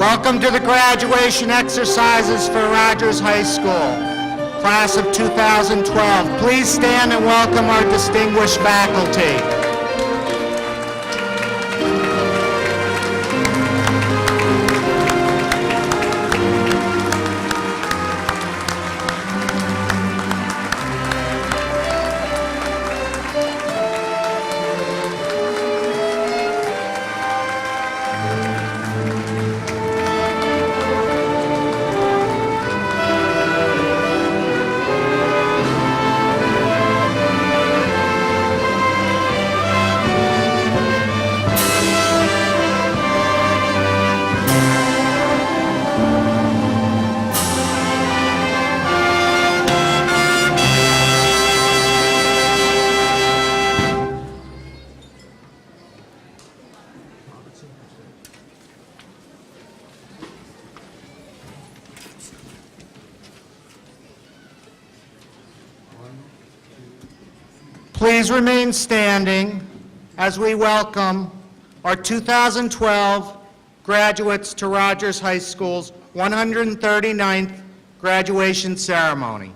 Welcome to the graduation exercises for Rogers High School, class of 2012. Please stand and welcome our distinguished faculty. Please remain standing as we welcome our 2012 graduates to Rogers High School's 139th graduation ceremony.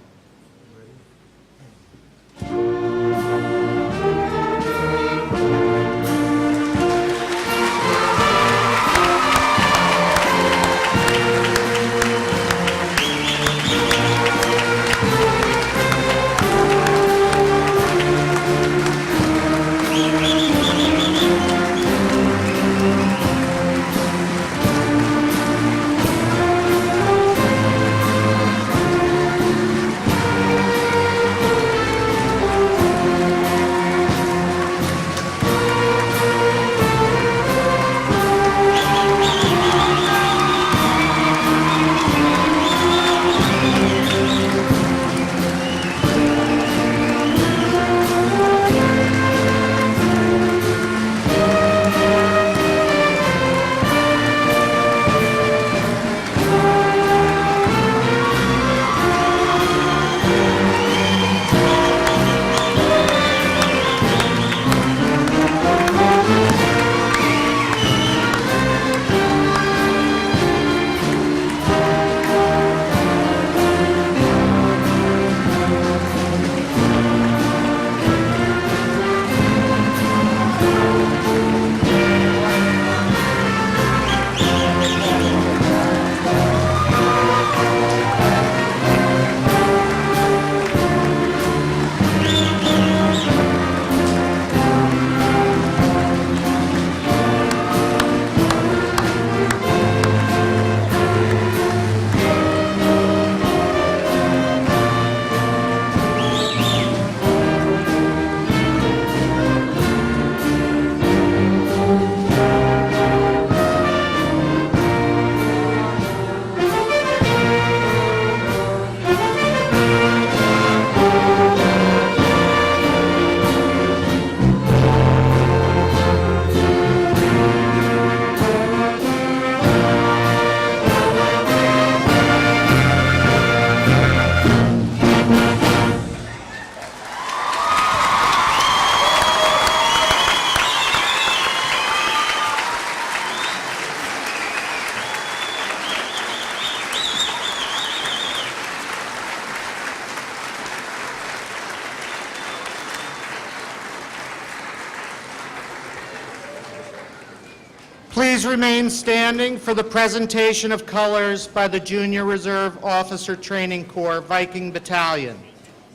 Please remain standing for the presentation of colors by the Junior Reserve Officer Training Corps Viking Battalion.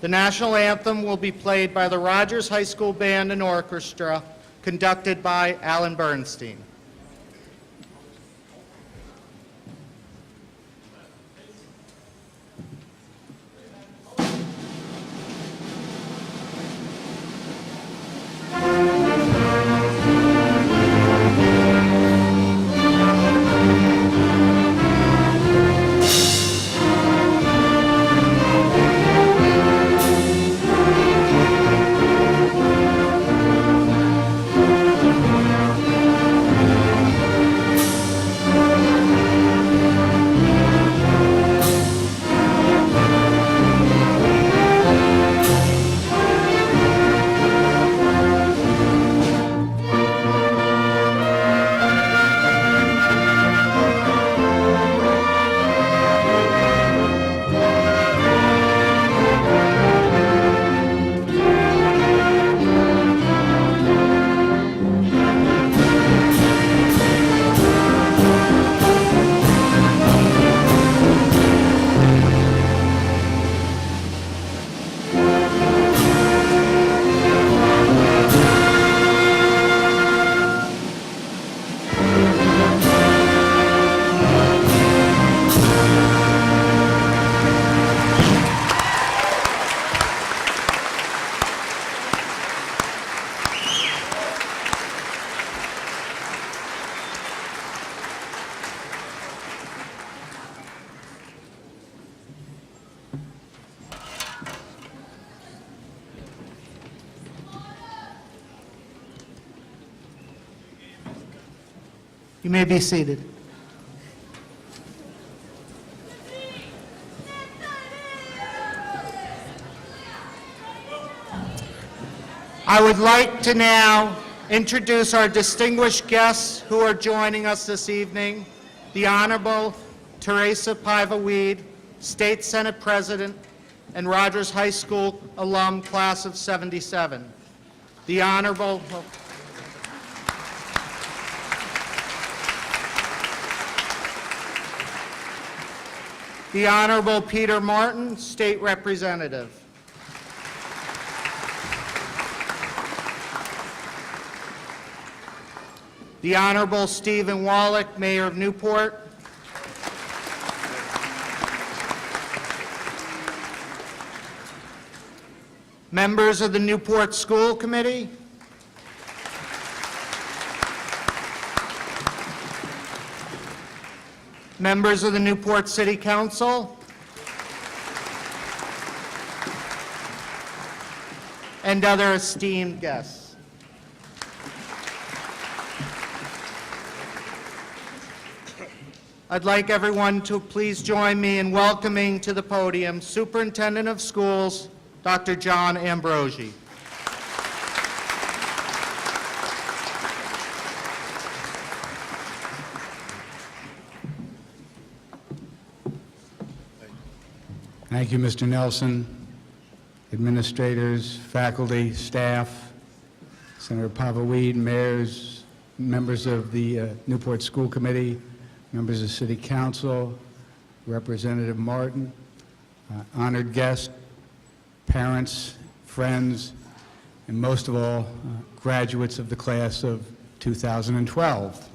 The national anthem will be played by the Rogers High School Band and Orchestra, conducted by Alan Bernstein. You may be seated. I would like to now introduce our distinguished guests who are joining us this evening. The Honorable Teresa Paiva-Weed, State Senate President and Rogers High School alum, class of '77. The Honorable Peter Martin, State Representative. The Honorable Stephen Wallach, Mayor of Newport. Members of the Newport School Committee. Members of the Newport City Council. And other esteemed guests. I'd like everyone to please join me in welcoming to the podium Superintendent of Schools, Dr. John Ambrosi. Thank you, Mr. Nelson, administrators, faculty, staff, Senator Paiva-Weed, mayors, members of the Newport School Committee, members of City Council, Representative Martin, honored guests, parents, friends, and most of all, graduates of the class of 2012.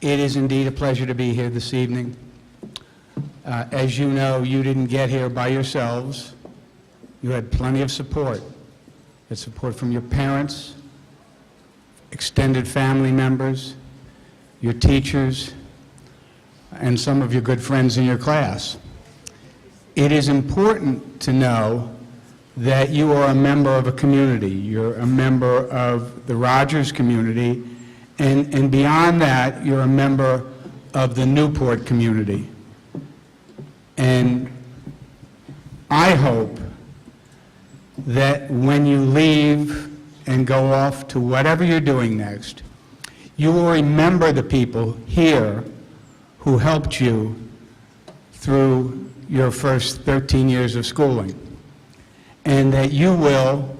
It is indeed a pleasure to be here this evening. As you know, you didn't get here by yourselves. You had plenty of support. You had support from your parents, extended family members, your teachers, and some of your good friends in your class. It is important to know that you are a member of a community. You're a member of the Rogers community, and beyond that, you're a member of the Newport community. And I hope that when you leave and go off to whatever you're doing next, you will remember the people here who helped you through your first 13 years of schooling, and that you will,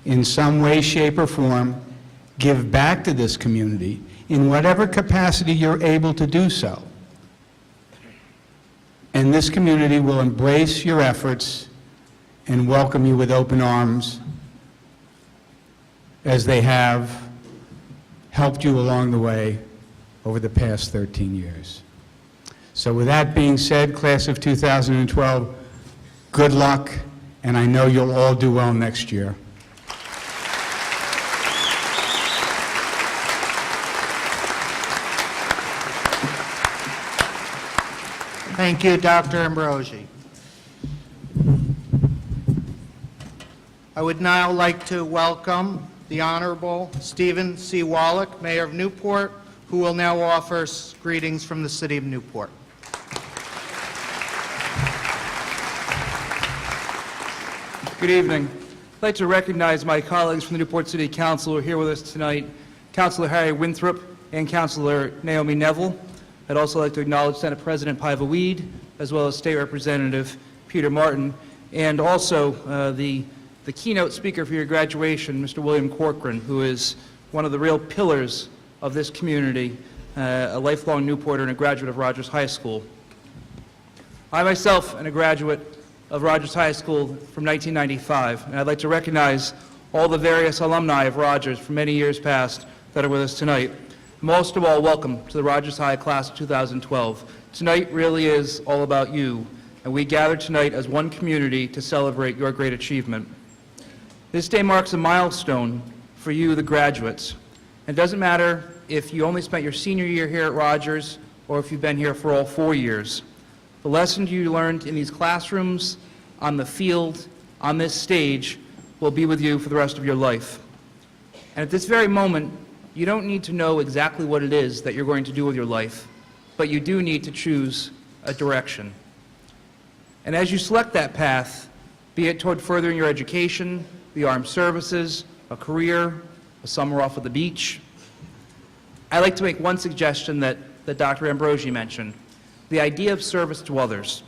in some way, shape, or form, give back to this community in whatever capacity you're able to do so. And this community will embrace your efforts and welcome you with open arms, as they have helped you along the way over the past 13 years. So with that being said, class of 2012, good luck, and I know you'll all do well next year. Thank you, Dr. Ambrosi. I would now like to welcome the Honorable Stephen C. Wallach, Mayor of Newport, who will now offer greetings from the City of Newport. Good evening. I'd like to recognize my colleagues from the Newport City Council who are here with us tonight, Councilor Harry Winthrop and Councilor Naomi Neville. I'd also like to acknowledge Senate President Paiva Weed, as well as State Representative Peter Martin, and also the keynote speaker for your graduation, Mr. William Corcoran, who is one of the real pillars of this community, a lifelong Newporter and a graduate of Rogers High School. I myself am a graduate of Rogers High School from 1995, and I'd like to recognize all the various alumni of Rogers from many years past that are with us tonight. Most of all, welcome to the Rogers High Class of 2012. Tonight really is all about you, and we gather tonight as one community to celebrate your great achievement. This day marks a milestone for you, the graduates. It doesn't matter if you only spent your senior year here at Rogers or if you've been here for all 4 years. The lessons you learned in these classrooms, on the field, on this stage, will be with you for the rest of your life. And at this very moment, you don't need to know exactly what it is that you're going to do with your life, but you do need to choose a direction. And as you select that path, be it toward furthering your education, the armed services, a career, a summer off at the beach, I'd like to make one suggestion that Dr. Ambrosi mentioned, the idea of service to others.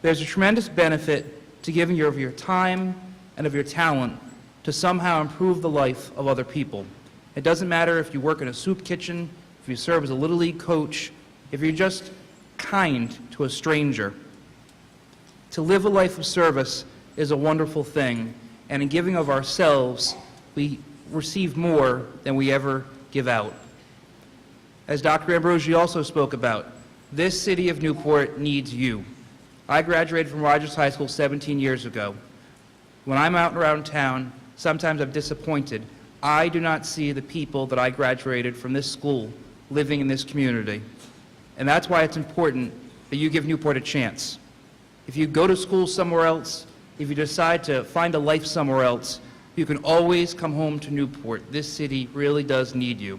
There's a tremendous benefit to giving of your time and of your talent to somehow improve the life of other people. It doesn't matter if you work in a soup kitchen, if you serve as a Little League coach, if you're just kind to a stranger. To live a life of service is a wonderful thing, and in giving of ourselves, we receive more than we ever give out. As Dr. Ambrosi also spoke about, this city of Newport needs you. I graduated from Rogers High School 17 years ago. When I'm out and around town, sometimes I'm disappointed. I do not see the people that I graduated from this school living in this community. And that's why it's important that you give Newport a chance. If you go to school somewhere else, if you decide to find a life somewhere else, you can always come home to Newport. This city really does need you.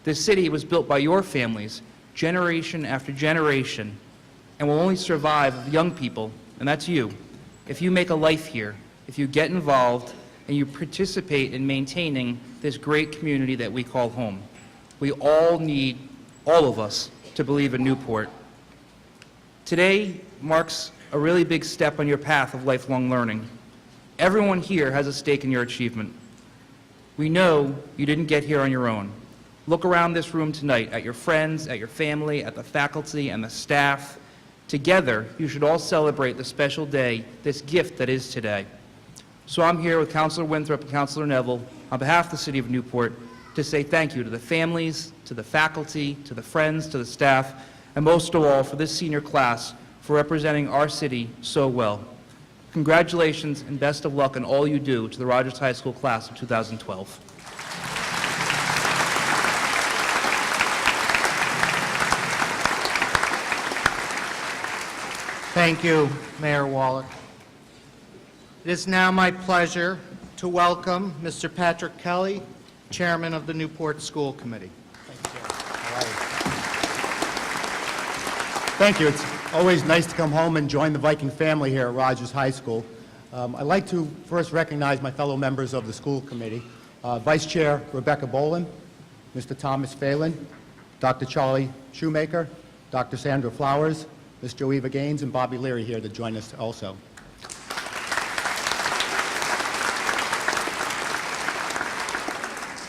This city was built by your families, generation after generation, and will only survive with young people, and that's you. If you make a life here, if you get involved, and you participate in maintaining this great community that we call home. We all need, all of us, to believe in Newport. Today marks a really big step on your path of lifelong learning. Everyone here has a stake in your achievement. We know you didn't get here on your own. Look around this room tonight at your friends, at your family, at the faculty and the staff. Together, you should all celebrate the special day, this gift that is today. So I'm here with Councilor Winthrop and Councilor Neville on behalf of the City of Newport to say thank you to the families, to the faculty, to the friends, to the staff, and most of all for this senior class for representing our city so well. Congratulations and best of luck in all you do to the Rogers High School class of 2012. Thank you, Mayor Wallach. It is now my pleasure to welcome Mr. Patrick Kelly, Chairman of the Newport School Committee. Thank you. It's always nice to come home and join the Viking family here at Rogers High School. I'd like to first recognize my fellow members of the school committee, Vice Chair Rebecca Boland, Mr. Thomas Phelan, Dr. Charlie Shoemaker, Dr. Sandra Flowers, Ms. Joeva Gaines and Bobby Leary here to join us also.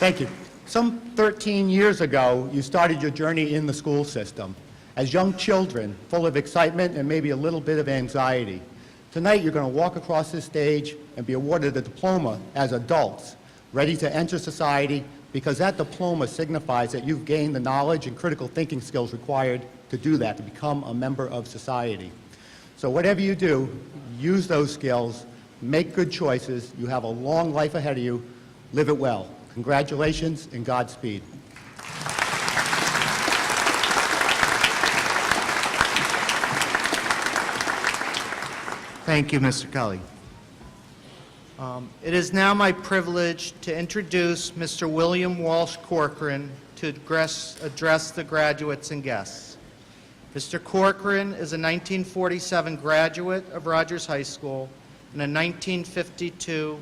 Thank you. Some 13 years ago, you started your journey in the school system as young children, full of excitement and maybe a little bit of anxiety. Tonight, you're going to walk across this stage and be awarded a diploma as adults, ready to enter society, because that diploma signifies that you've gained the knowledge and critical thinking skills required to do that, to become a member of society. So whatever you do, use those skills, make good choices. You have a long life ahead of you. Live it well. Congratulations and Godspeed. Thank you, Mr. Kelly. It is now my privilege to introduce Mr. William Walsh Corcoran to address the graduates and guests. Mr. Corcoran is a 1947 graduate of Rogers High School and a 1952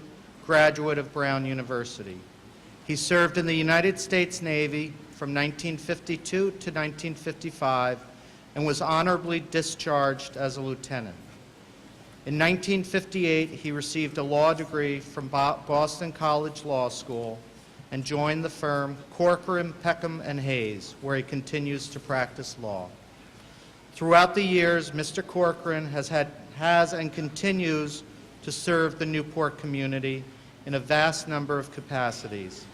graduate of Brown University. He served in the United States Navy from 1952 to 1955 and was honorably discharged as a lieutenant. In 1958, he received a law degree from Boston College Law School and joined the firm Corcoran, Peckham & Hayes, where he continues to practice law. Throughout the years, Mr. Corcoran has and continues to serve the Newport community in a vast number of capacities.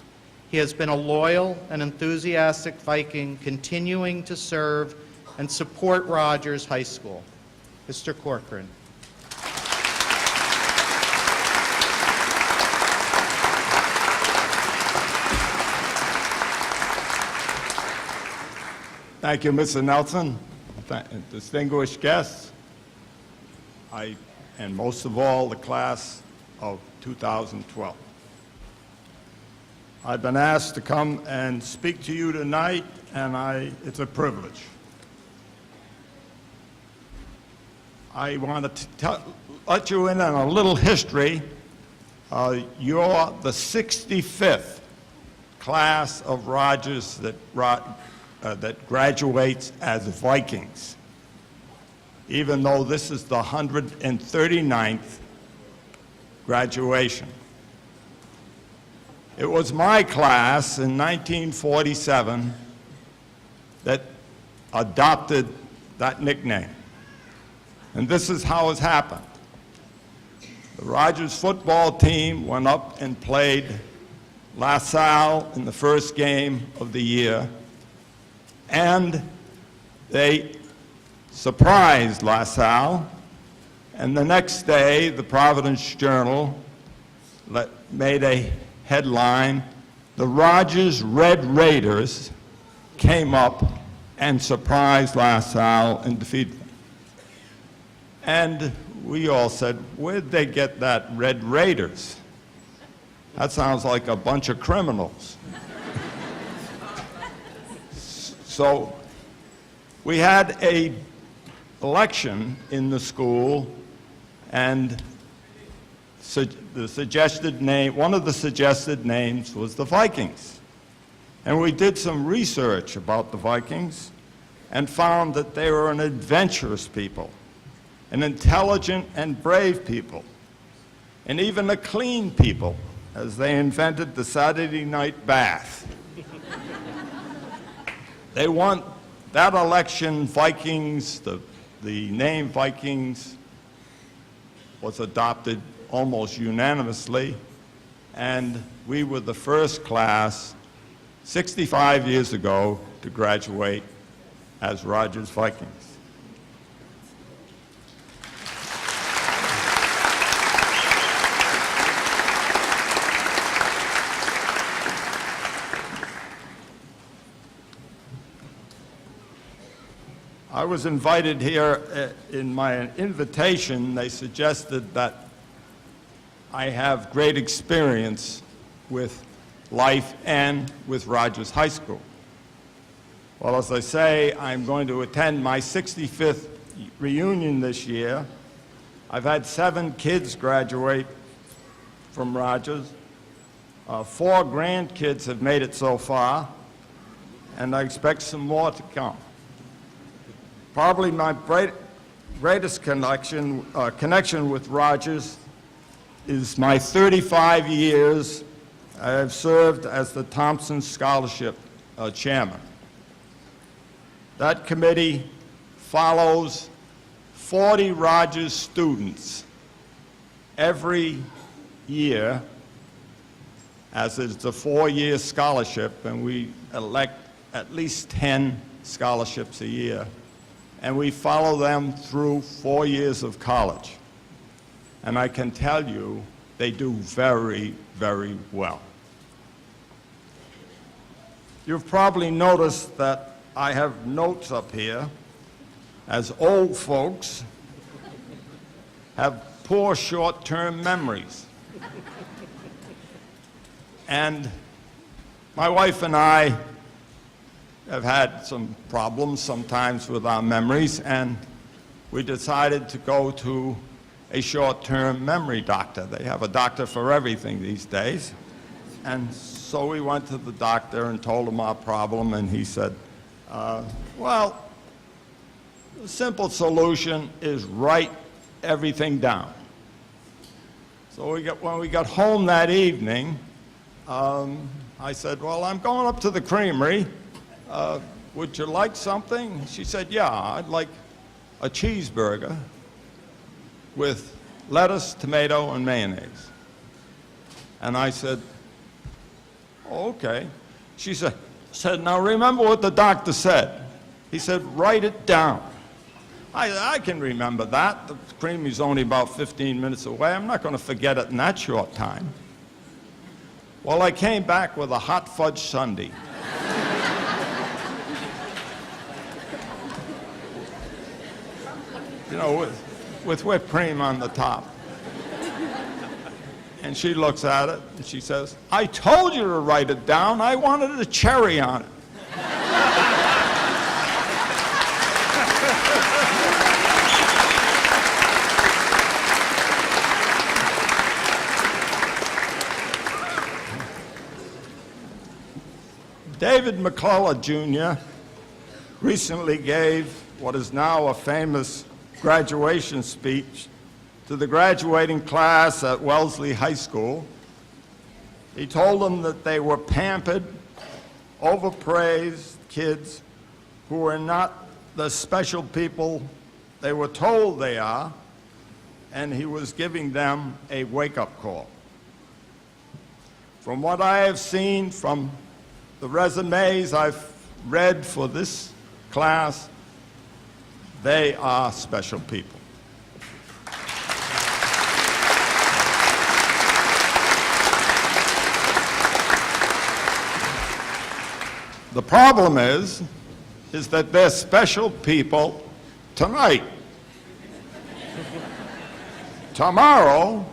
He has been a loyal and enthusiastic Viking, continuing to serve and support Rogers High School. Mr. Corcoran. Thank you, Mr. Nelson. Distinguished guests, and most of all, the class of 2012. I've been asked to come and speak to you tonight, and it's a privilege. I want to let you in on a little history. You're the 65th class of Rogers that graduates as Vikings, even though this is the 139th graduation. It was my class in 1947 that adopted that nickname. And this is how it happened. The Rogers football team went up and played LaSalle in the first game of the year, and they surprised LaSalle, and the next day the Providence Journal made a headline, "The Rogers Red Raiders came up and surprised LaSalle and defeated them." And we all said, where'd they get that Red Raiders? That sounds like a bunch of criminals. So we had an election in the school, and the suggested name, one of the suggested names was the Vikings. And we did some research about the Vikings and found that they were an adventurous people, an intelligent and brave people, and even a clean people, as they invented the Saturday night bath. They won that election. Vikings, the name Vikings was adopted almost unanimously, and we were the first class 65 years ago to graduate as Rogers Vikings. I was invited here. In my invitation, they suggested that I have great experience with life and with Rogers High School. Well, as I say, I'm going to attend my 65th reunion this year. I've had 7 kids graduate from Rogers. 4 grandkids have made it so far, and I expect some more to come. Probably my greatest connection with Rogers is my 35 years I have served as the Thompson Scholarship Chairman. That committee follows 40 Rogers students every year, as it's a 4-year scholarship, and we elect at least 10 scholarships a year, and we follow them through 4 years of college. And I can tell you, they do very, very well. You've probably noticed that I have notes up here, as old folks have poor short-term memories. And my wife and I have had some problems sometimes with our memories, and we decided to go to a short-term memory doctor. They have a doctor for everything these days. And so we went to the doctor and told him our problem, and he said, well, the simple solution is write everything down. So when we got home that evening, I said, well, I'm going up to the creamery. Would you like something? She said, yeah, I'd like a cheeseburger with lettuce, tomato, and mayonnaise. And I said, oh, okay. She said, now remember what the doctor said. He said, write it down. I can remember that. The creamery's only about 15 minutes away. I'm not going to forget it in that short time. Well, I came back with a hot fudge sundae. You know, with whipped cream on the top. And she looks at it and she says, I told you to write it down. I wanted a cherry on it. David McCullough, Jr. recently gave what is now a famous graduation speech to the graduating class at Wellesley High School. He told them that they were pampered, overpraised kids who were not the special people they were told they are, and he was giving them a wake-up call. From what I have seen from the resumes I've read for this class, they are special people. The problem is that they're special people tonight. Tomorrow,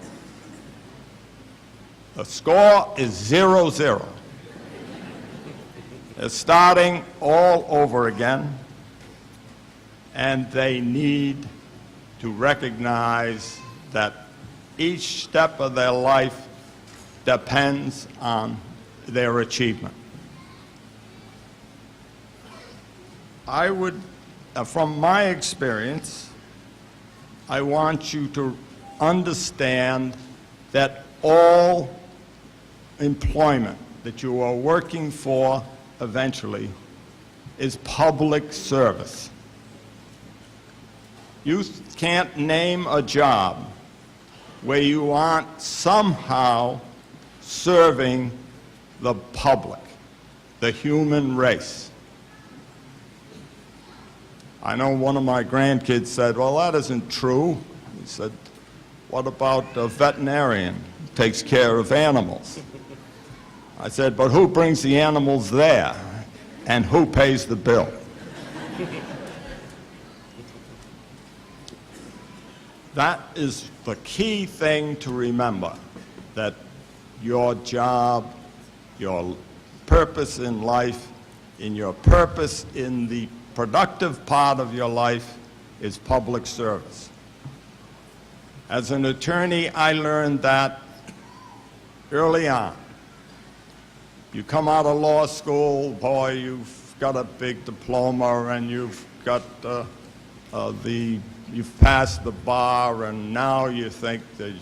the score is 0-0. They're starting all over again, and they need to recognize that each step of their life depends on their achievement. I would, from my experience, I want you to understand that all employment that you are working for eventually is public service. You can't name a job where you aren't somehow serving the public, the human race. I know one of my grandkids said, well, that isn't true. He said, what about a veterinarian who takes care of animals? I said, but who brings the animals there? And who pays the bill? That is the key thing to remember, that your job, your purpose in life, in your purpose in the productive part of your life is public service. As an attorney, I learned that early on. You come out of law school, boy, you've got a big diploma and you've got you've passed the bar and now you think that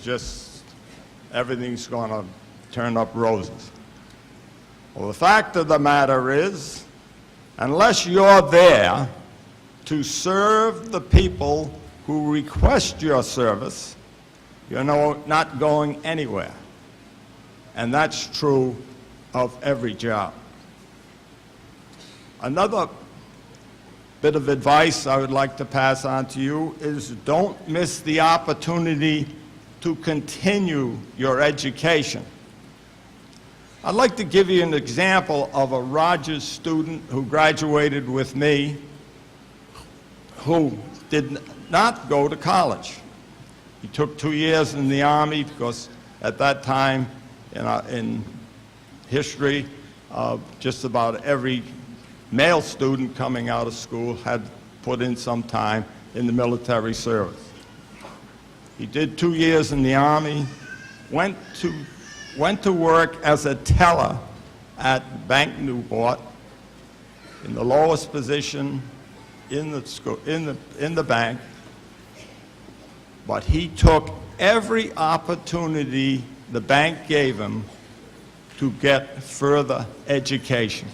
everything's going to turn up roses. Well, the fact of the matter is, unless you're there to serve the people who request your service, you're not going anywhere. And that's true of every job. Another bit of advice I would like to pass on to you is don't miss the opportunity to continue your education. I'd like to give you an example of a Rogers student who graduated with me who did not go to college. He took 2 years in the Army because at that time in history, just about every male student coming out of school had put in some time in the military service. He did 2 years in the Army, went to work as a teller at Bank Newport in the lowest position in the bank, but he took every opportunity the bank gave him to get further education.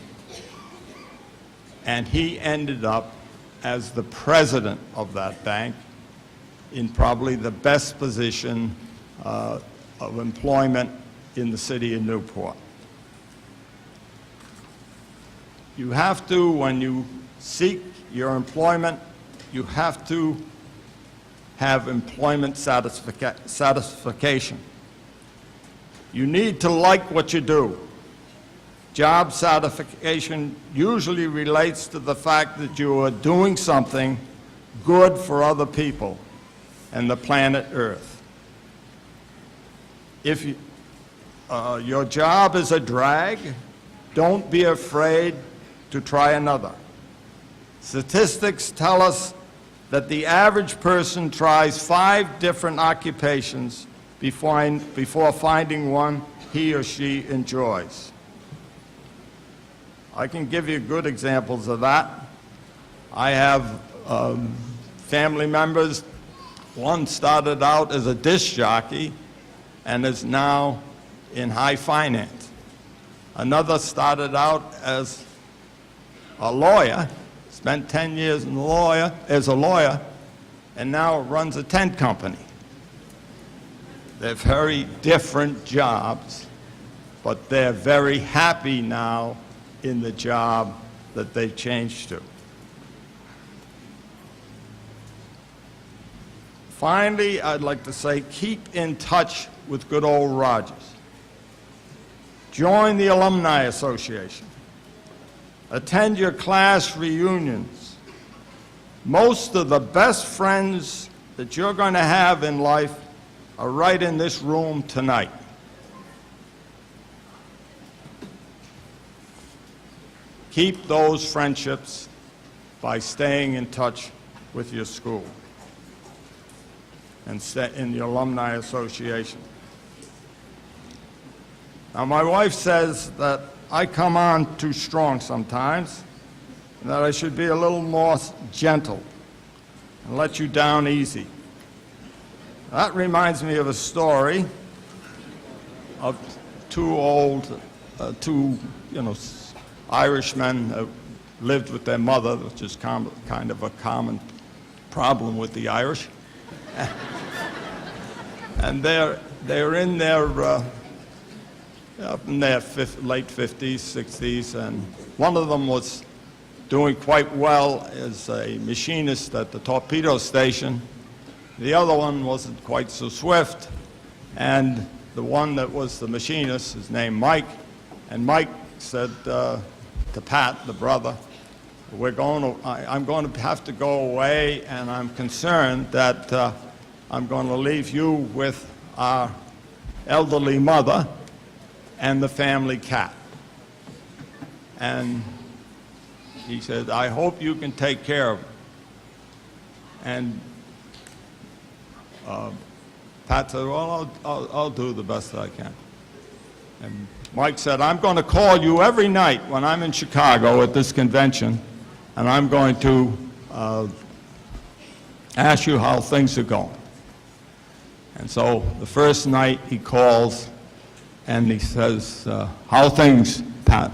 And he ended up as the president of that bank in probably the best position of employment in the city of Newport. You have to, when you seek your employment, you have to have employment satisfaction. You need to like what you do. Job satisfaction usually relates to the fact that you are doing something good for other people and the planet Earth. If your job is a drag, don't be afraid to try another. Statistics tell us that the average person tries 5 different occupations before finding one he or she enjoys. I can give you good examples of that. I have family members. One started out as a disc jockey and is now in high finance. Another started out as a lawyer, spent 10 years as a lawyer, and now runs a tent company. They're very different jobs, but they're very happy now in the job that they've changed to. Finally, I'd like to say, keep in touch with good old Rogers. Join the Alumni Association. Attend your class reunions. Most of the best friends that you're going to have in life are right in this room tonight. Keep those friendships by staying in touch with your school and in the Alumni Association. Now, my wife says that I come on too strong sometimes, and that I should be a little more gentle and let you down easy. That reminds me of a story of two Irishmen that lived with their mother, which is kind of a common problem with the Irish. And they're in their late 50s, 60s, and one of them was doing quite well as a machinist at the torpedo station. The other one wasn't quite so swift, and the one that was the machinist is named Mike, and Mike said to Pat, the brother, I'm going to have to go away, and I'm concerned that I'm going to leave you with our elderly mother and the family cat. And he said, I hope you can take care of him. And Pat said, well, I'll do the best I can. And Mike said, I'm going to call you every night when I'm in Chicago at this convention, and I'm going to ask you how things are going. And so the first night he calls and he says, how things, Pat?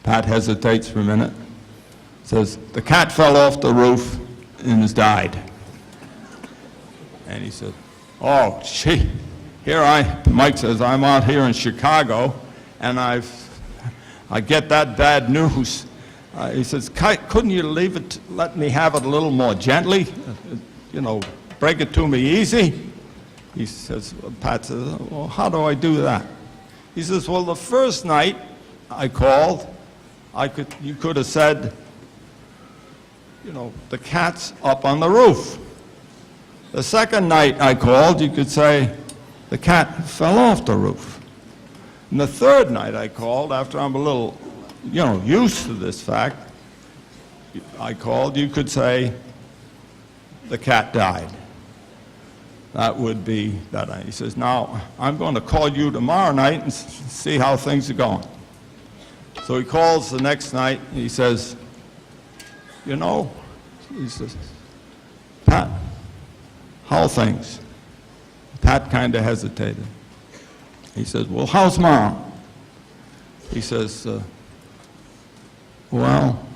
Pat hesitates for a minute. Says, the cat fell off the roof and has died. And he said, oh, gee, Mike says, I'm out here in Chicago and I get that bad news. He says, couldn't you let me have it a little more gently? Break it to me easy? He says, Pat says, well, how do I do that? He says, well, the first night I called, you could have said, the cat's up on the roof. The second night I called, you could say, the cat fell off the roof. And the third night I called, after I'm a little, used to this fact, I called, you could say, the cat died. That would be that night. He says, now, I'm going to call you tomorrow night and see how things are going. So he calls the next night, and he says, he says, Pat, how are things? Pat kind of hesitated. He says, well, how's Mom? He says, well,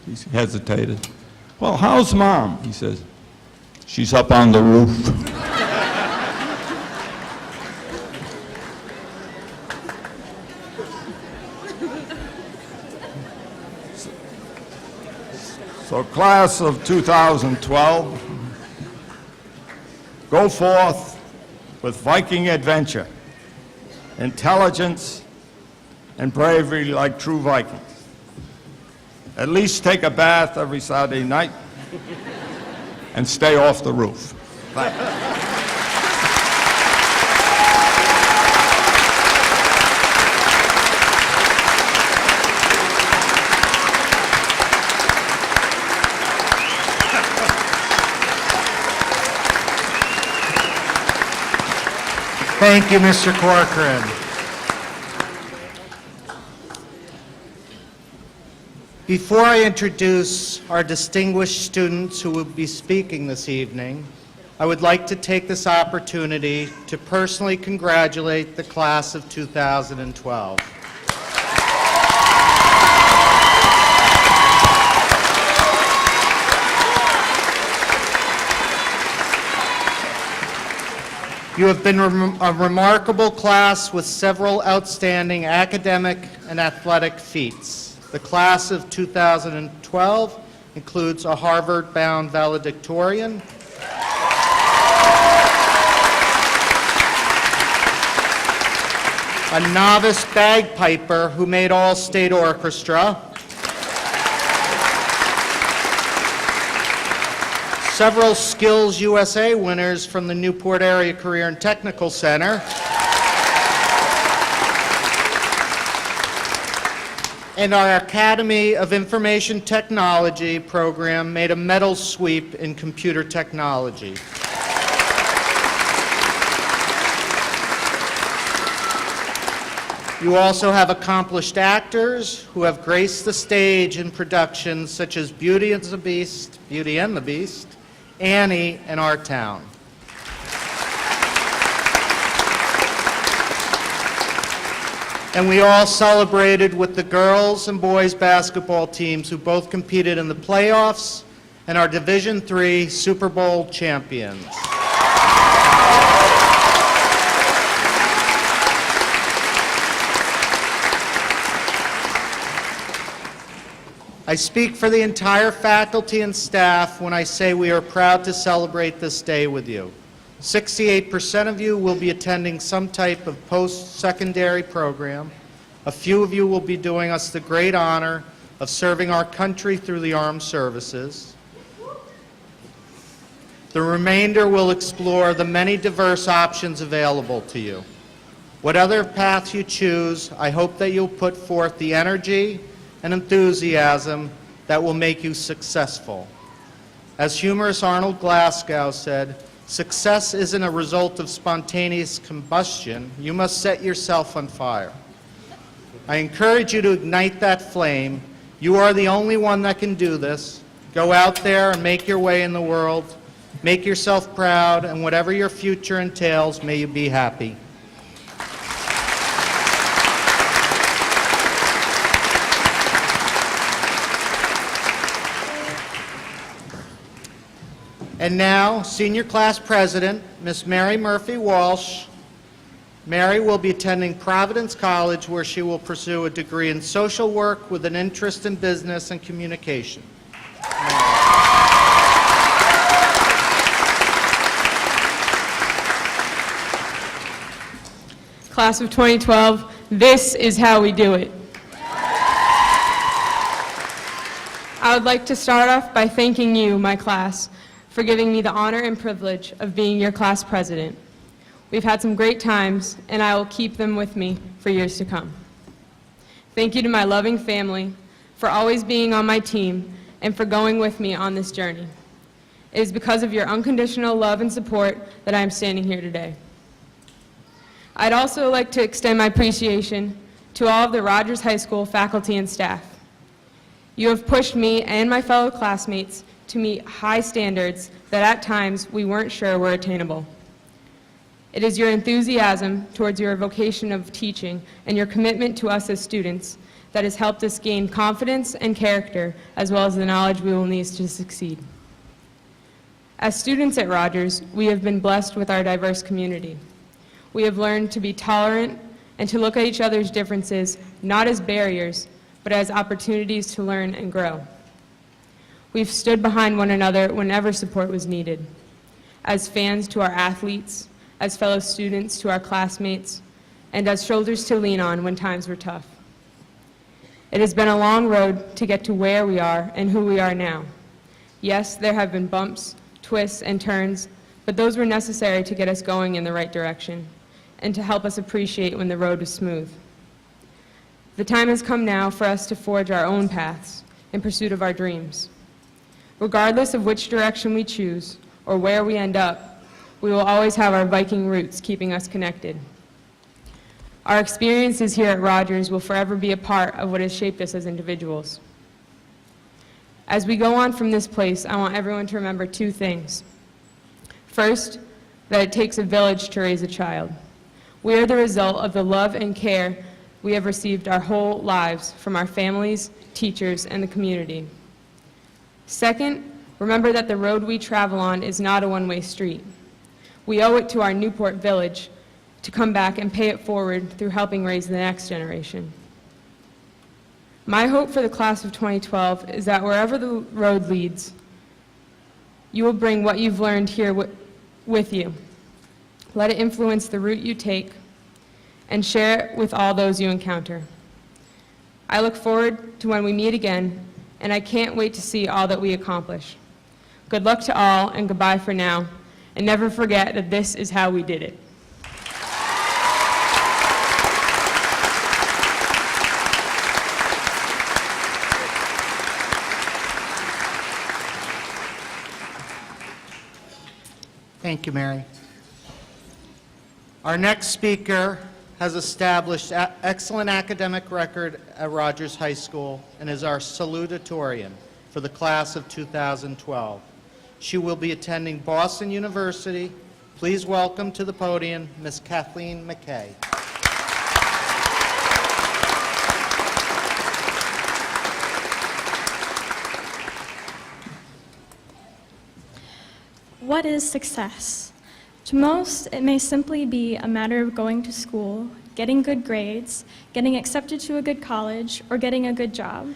he hesitated. Well, how's Mom? He says, she's up on the roof. So class of 2012, go forth with Viking adventure, intelligence, and bravery like true Vikings. At least take a bath every Saturday night and stay off the roof. Thank you. Thank you, Mr. Corcoran. Before I introduce our distinguished students who will be speaking this evening, I would like to take this opportunity to personally congratulate the class of 2012. You have been a remarkable class with several outstanding academic and athletic feats. The class of 2012 includes a Harvard-bound valedictorian, a novice bagpiper who made all-state orchestra, several Skills USA winners from the Newport Area Career and Technical Center, and our Academy of Information Technology program made a medal sweep in computer technology. You also have accomplished actors who have graced the stage in productions such as Beauty and the Beast, Annie, and Our Town. And we all celebrated with the girls and boys basketball teams who both competed in the playoffs and are Division III Super Bowl champions. I speak for the entire faculty and staff when I say we are proud to celebrate this day with you. 68% of you will be attending some type of post-secondary program. A few of you will be doing us the great honor of serving our country through the armed services. The remainder will explore the many diverse options available to you. Whatever path you choose, I hope that you'll put forth the energy and enthusiasm that will make you successful. As humorist Arnold Glasgow said, success isn't a result of spontaneous combustion. You must set yourself on fire. I encourage you to ignite that flame. You are the only one that can do this. Go out there and make your way in the world. Make yourself proud, and whatever your future entails, may you be happy. And now, Senior Class President, Miss Mary Murphy Walsh. Mary will be attending Providence College, where she will pursue a degree in social work with an interest in business and communication. Class of 2012, this is how we do it. I would like to start off by thanking you, my class, for giving me the honor and privilege of being your class president. We've had some great times, and I will keep them with me for years to come. Thank you to my loving family for always being on my team and for going with me on this journey. It is because of your unconditional love and support that I am standing here today. I'd also like to extend my appreciation to all of the Rogers High School faculty and staff. You have pushed me and my fellow classmates to meet high standards that at times we weren't sure were attainable. It is your enthusiasm towards your vocation of teaching and your commitment to us as students that has helped us gain confidence and character, as well as the knowledge we will need to succeed. As students at Rogers, we have been blessed with our diverse community. We have learned to be tolerant and to look at each other's differences not as barriers, but as opportunities to learn and grow. We've stood behind one another whenever support was needed, as fans to our athletes, as fellow students to our classmates, and as shoulders to lean on when times were tough. It has been a long road to get to where we are and who we are now. Yes, there have been bumps, twists, and turns, but those were necessary to get us going in the right direction and to help us appreciate when the road was smooth. The time has come now for us to forge our own paths in pursuit of our dreams. Regardless of which direction we choose or where we end up, we will always have our Viking roots keeping us connected. Our experiences here at Rogers will forever be a part of what has shaped us as individuals. As we go on from this place, I want everyone to remember two things. First, that it takes a village to raise a child. We are the result of the love and care we have received our whole lives from our families, teachers, and the community. Second, remember that the road we travel on is not a one-way street. We owe it to our Newport village to come back and pay it forward through helping raise the next generation. My hope for the class of 2012 is that wherever the road leads, you will bring what you've learned here with you. Let it influence the route you take and share it with all those you encounter. I look forward to when we meet again, and I can't wait to see all that we accomplish. Good luck to all, and goodbye for now, and never forget that this is how we did it. Thank you, Mary. Our next speaker has established excellent academic record at Rogers High School and is our salutatorian for the class of 2012. She will be attending Boston University. Please welcome to the podium Ms. Kathleen McKay. What is success? To most, it may simply be a matter of going to school, getting good grades, getting accepted to a good college, or getting a good job.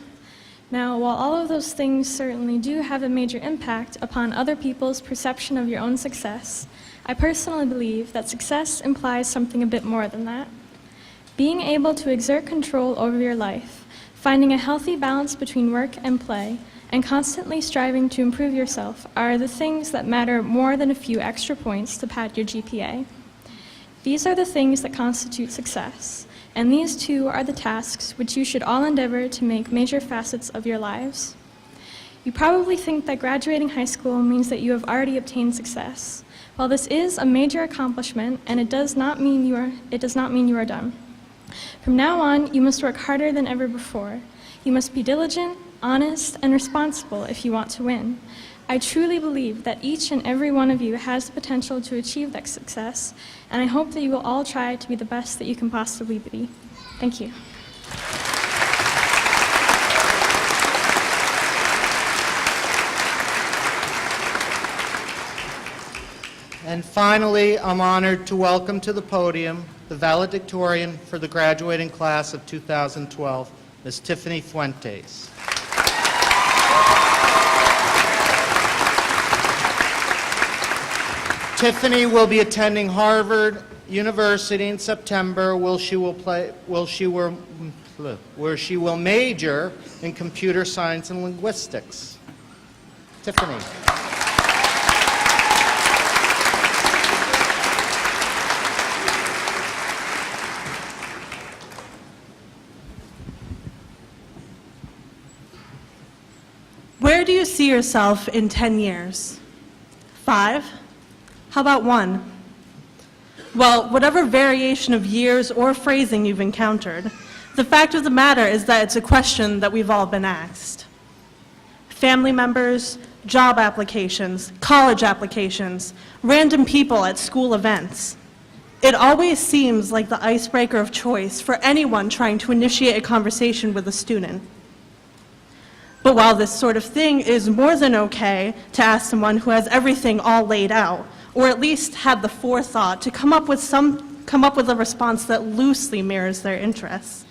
Now, while all of those things certainly do have a major impact upon other people's perception of your own success, I personally believe that success implies something a bit more than that. Being able to exert control over your life, finding a healthy balance between work and play, and constantly striving to improve yourself are the things that matter more than a few extra points to pad your GPA. These are the things that constitute success, and these too are the tasks which you should all endeavor to make major facets of your lives. You probably think that graduating high school means that you have already obtained success. While this is a major accomplishment, and it does not mean you are done. From now on, you must work harder than ever before. You must be diligent, honest, and responsible if you want to win. I truly believe that each and every one of you has the potential to achieve that success, and I hope that you will all try to be the best that you can possibly be. Thank you. And finally, I'm honored to welcome to the podium the valedictorian for the graduating class of 2012, Ms. Tiffany Fuentes. Tiffany will be attending Harvard University in September, where she will major in computer science and linguistics. Tiffany. Where do you see yourself in 10 years? 5? How about 1? Well, whatever variation of years or phrasing you've encountered, the fact of the matter is that it's a question that we've all been asked. Family members, job applications, college applications, random people at school events. It always seems like the icebreaker of choice for anyone trying to initiate a conversation with a student. But while this sort of thing is more than okay to ask someone who has everything all laid out, or at least had the forethought to come up with a response that loosely mirrors their interests,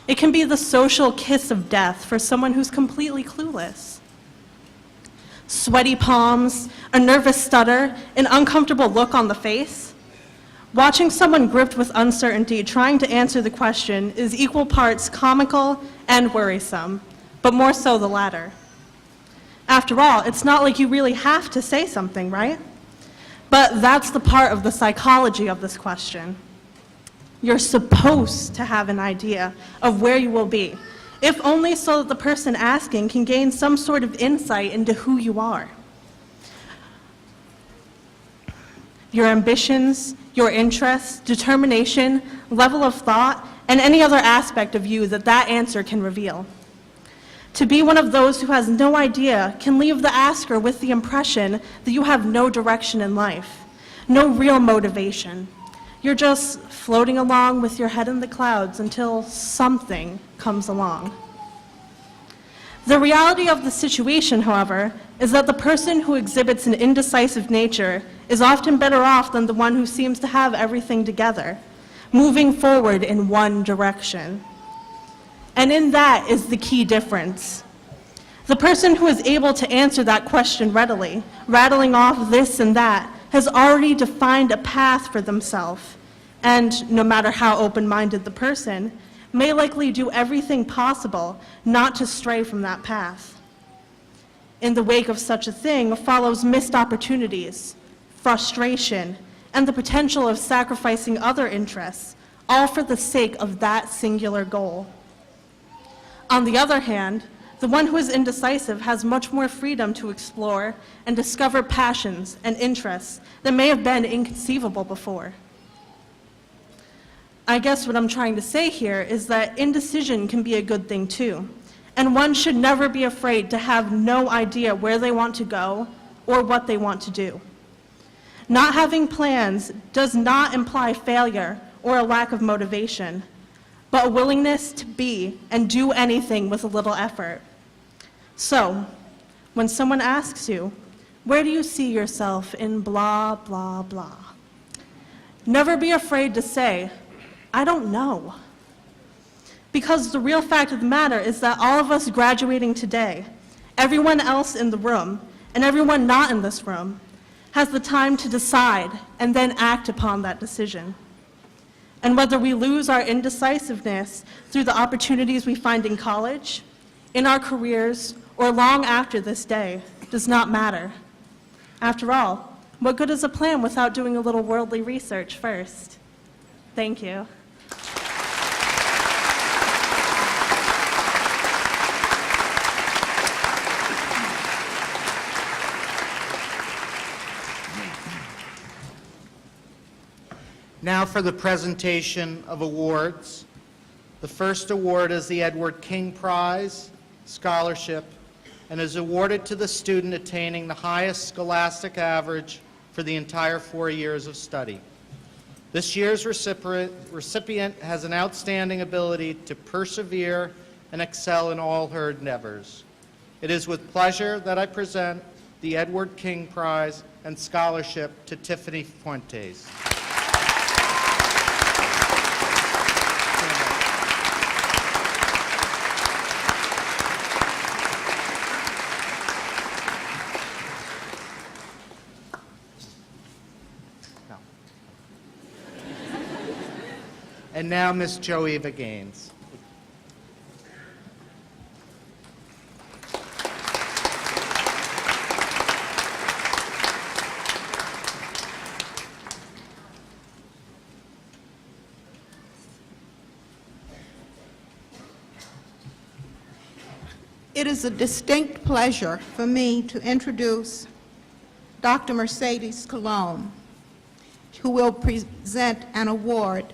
it can be the social kiss of death for someone who's completely clueless. Sweaty palms, a nervous stutter, an uncomfortable look on the face. Watching someone gripped with uncertainty trying to answer the question is equal parts comical and worrisome, but more so the latter. After all, it's not like you really have to say something, right? But that's the part of the psychology of this question. You're supposed to have an idea of where you will be, if only so that the person asking can gain some sort of insight into who you are. Your ambitions, your interests, determination, level of thought, and any other aspect of you that that answer can reveal. To be one of those who has no idea can leave the asker with the impression that you have no direction in life, no real motivation. You're just floating along with your head in the clouds until something comes along. The reality of the situation, however, is that the person who exhibits an indecisive nature is often better off than the one who seems to have everything together, moving forward in one direction. And in that is the key difference. The person who is able to answer that question readily, rattling off this and that, has already defined a path for themselves, and no matter how open-minded the person, may likely do everything possible not to stray from that path. In the wake of such a thing follows missed opportunities, frustration, and the potential of sacrificing other interests, all for the sake of that singular goal. On the other hand, the one who is indecisive has much more freedom to explore and discover passions and interests that may have been inconceivable before. I guess what I'm trying to say here is that indecision can be a good thing too, and one should never be afraid to have no idea where they want to go or what they want to do. Not having plans does not imply failure or a lack of motivation, but a willingness to be and do anything with a little effort. So, when someone asks you, where do you see yourself in blah, blah, blah? Never be afraid to say, I don't know. Because the real fact of the matter is that all of us graduating today, everyone else in the room, and everyone not in this room, has the time to decide and then act upon that decision. And whether we lose our indecisiveness through the opportunities we find in college, in our careers, or long after this day does not matter. After all, what good is a plan without doing a little worldly research first? Thank you. Now for the presentation of awards. The first award is the Edward King Prize. scholarship and is awarded to the student attaining the highest scholastic average for the entire 4 years of study. This year's recipient has an outstanding ability to persevere and excel in all her endeavors. It is with pleasure that I present the Edward King Prize and Scholarship to Tiffany Fuentes. And now, Miss Joeva Gaines. It is a distinct pleasure for me to introduce Dr. Mercedes Colon, who will present an award.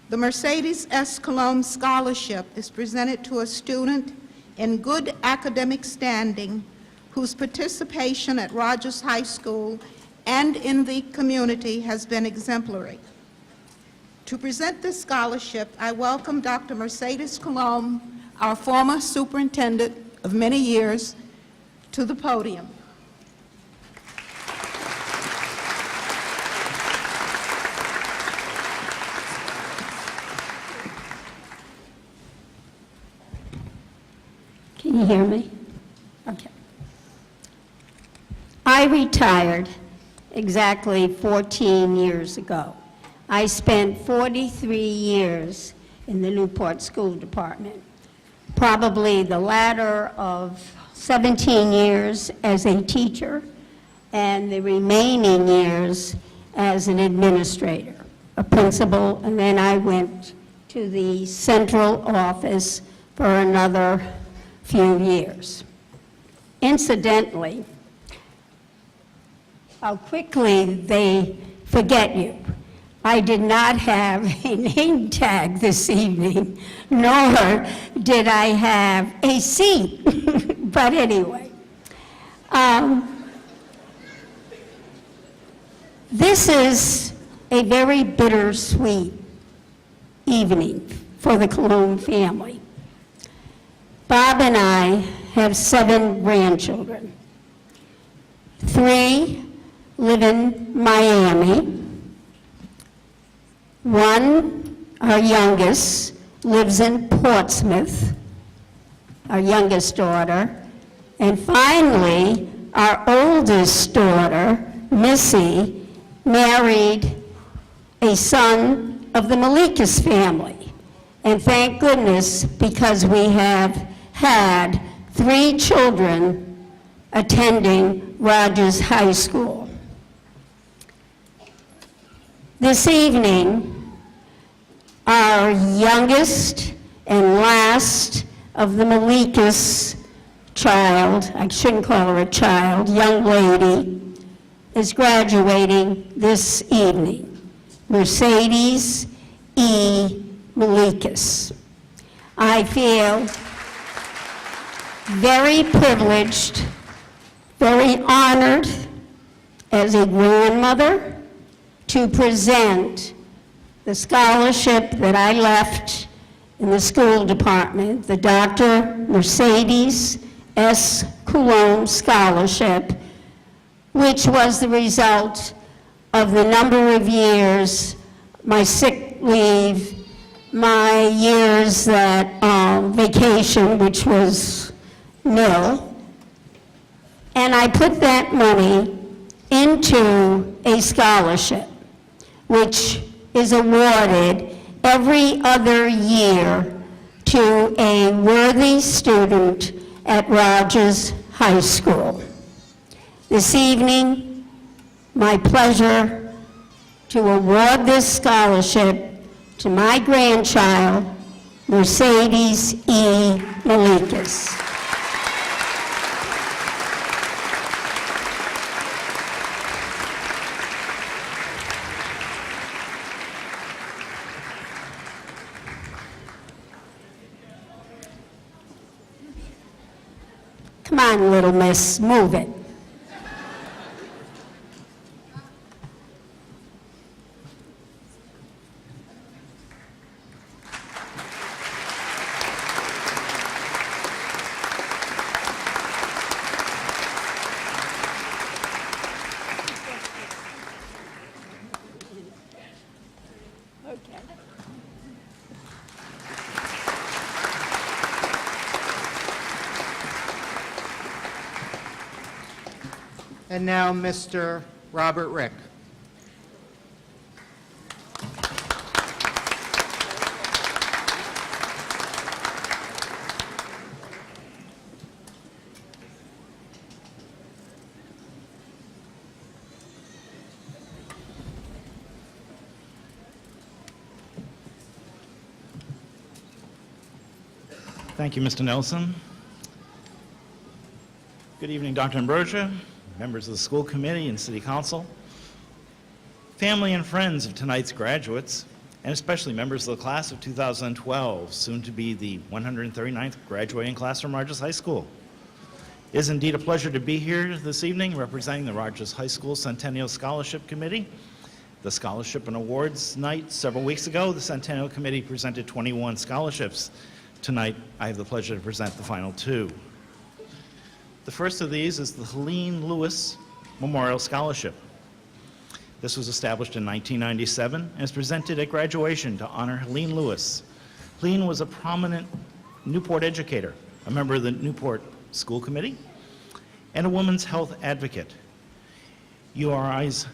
The Mercedes S. Colon Scholarship is presented to a student in good academic standing whose participation at Rogers High School and in the community has been exemplary. To present this scholarship, I welcome Dr. Mercedes Colon, our former superintendent of many years, to the podium. Can you hear me? Okay. I retired exactly 14 years ago. I spent 43 years in the Newport School Department, probably the latter of 17 years as a teacher and the remaining years as an administrator, a principal, and then I went to the central office for another few years. Incidentally, how quickly they forget you. I did not have a name tag this evening, nor did I have a seat. But anyway, this is a very bittersweet evening for the Colon family. Bob and I have 7 grandchildren. 3 live in Miami. 1, our youngest, lives in Portsmouth, our youngest daughter. And finally, our oldest daughter, Missy, married a son of the Malikas family. And thank goodness, because we have had 3 children attending Rogers High School. This evening, our youngest and last of the Malikas child, I shouldn't call her a child, young lady, is graduating this evening, Mercedes E. Malikas. I feel very privileged, very honored as a grandmother to present the scholarship that I left in the school department, the Dr. Mercedes S. Colon Scholarship, which was the result of the number of years, my sick leave, my years that vacation, which was nil, and I put that money into a scholarship, which is awarded every other year to a worthy student at Rogers High School. This evening, my pleasure to award this scholarship to my grandchild, Mercedes E. Malikas. Come on, little miss, move it. And now, Mr. Robert Rick. Thank you, Mr. Nelson. Good evening, Dr. Ambrosia, members of the school committee and city council, family and friends of tonight's graduates, and especially members of the class of 2012, soon to be the 139th graduating class from Rogers High School. It is indeed a pleasure to be here this evening representing the Rogers High School Centennial Scholarship Committee. The Scholarship and Awards night several weeks ago, the Centennial Committee presented 21 scholarships. Tonight, I have the pleasure to present the final two. The first of these is the Helene Lewis Memorial Scholarship. This was established in 1997 and is presented at graduation to honor Helene Lewis. Helene was a prominent Newport educator, a member of the Newport School Committee, and a women's health advocate. URI's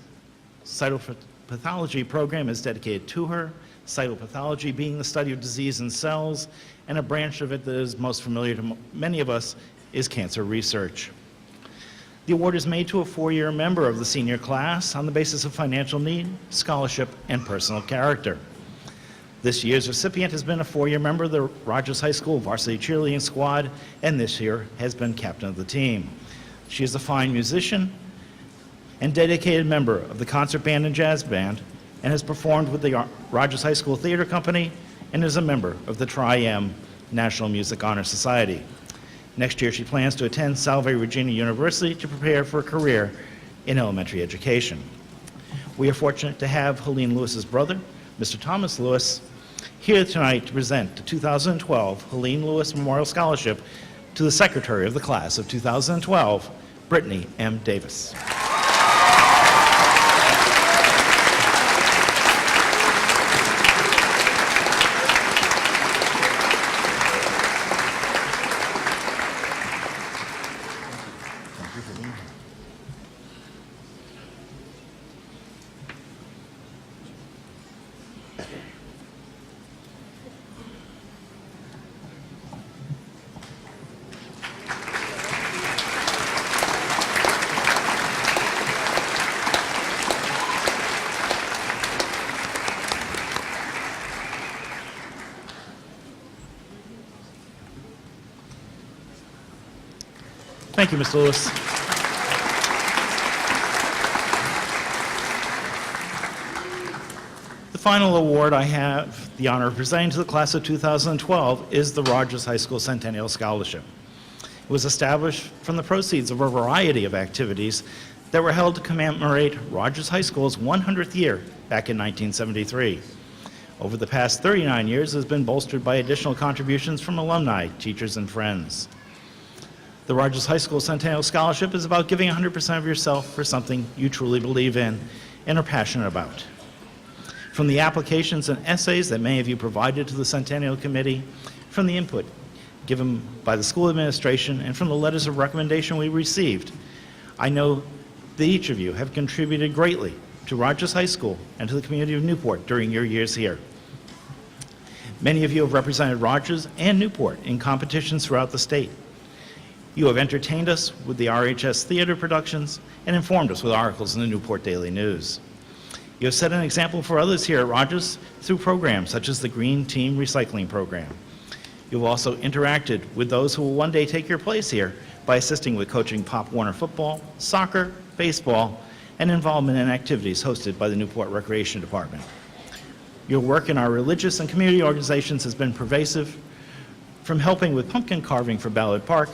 cytopathology program is dedicated to her, cytopathology being the study of disease in cells, and a branch of it that is most familiar to many of us is cancer research. The award is made to a four-year member of the senior class on the basis of financial need, scholarship, and personal character. This year's recipient has been a four-year member of the Rogers High School varsity cheerleading squad, and this year has been captain of the team. She is a fine musician and dedicated member of the concert band and jazz band, and has performed with the Rogers High School Theater Company, and is a member of the Tri-M National Music Honor Society. Next year, she plans to attend Salve Regina University to prepare for a career in elementary education. We are fortunate to have Helene Lewis's brother, Mr. Thomas Lewis, here tonight to present the 2012 Helene Lewis Memorial Scholarship to the Secretary of the Class of 2012, Brittany M. Davis. Thank you, Mr. Lewis. The final award I have the honor of presenting to the class of 2012 is the Rogers High School Centennial Scholarship. It was established from the proceeds of a variety of activities that were held to commemorate Rogers High School's 100th year back in 1973. Over the past 39 years, it has been bolstered by additional contributions from alumni, teachers, and friends. The Rogers High School Centennial Scholarship is about giving 100% of yourself for something you truly believe in and are passionate about. From the applications and essays that many of you provided to the Centennial Committee, from the input given by the school administration, and from the letters of recommendation we received, I know that each of you have contributed greatly to Rogers High School and to the community of Newport during your years here. Many of you have represented Rogers and Newport in competitions throughout the state. You have entertained us with the RHS theater productions and informed us with articles in the Newport Daily News. You have set an example for others here at Rogers through programs such as the Green Team Recycling Program. You've also interacted with those who will one day take your place here by assisting with coaching Pop Warner football, soccer, baseball, and involvement in activities hosted by the Newport Recreation Department. Your work in our religious and community organizations has been pervasive, from helping with pumpkin carving for Ballard Park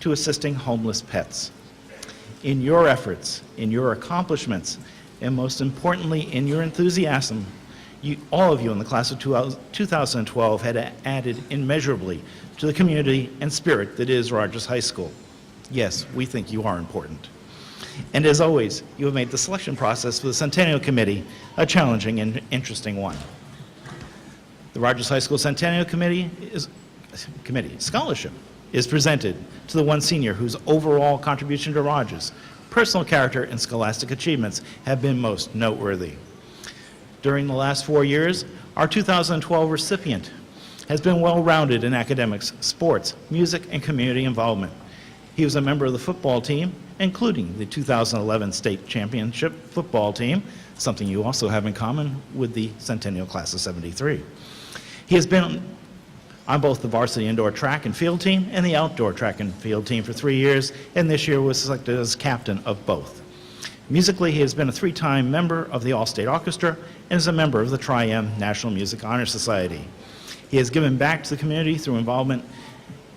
to assisting homeless pets. In your efforts, in your accomplishments, and most importantly, in your enthusiasm, all of you in the class of 2012 had added immeasurably to the community and spirit that is Rogers High School. Yes, we think you are important. And as always, you have made the selection process for the Centennial Committee a challenging and interesting one. The Rogers High School Centennial Committee Scholarship is presented to the one senior whose overall contribution to Rogers, personal character, and scholastic achievements have been most noteworthy. During the last 4 years, our 2012 recipient has been well-rounded in academics, sports, music, and community involvement. He was a member of the football team, including the 2011 state championship football team, something you also have in common with the Centennial Class of '73. He has been on both the varsity indoor track and field team and the outdoor track and field team for 3 years, and this year was selected as captain of both. Musically, he has been a 3-time member of the All-State Orchestra and is a member of the Tri-M National Music Honor Society. He has given back to the community through involvement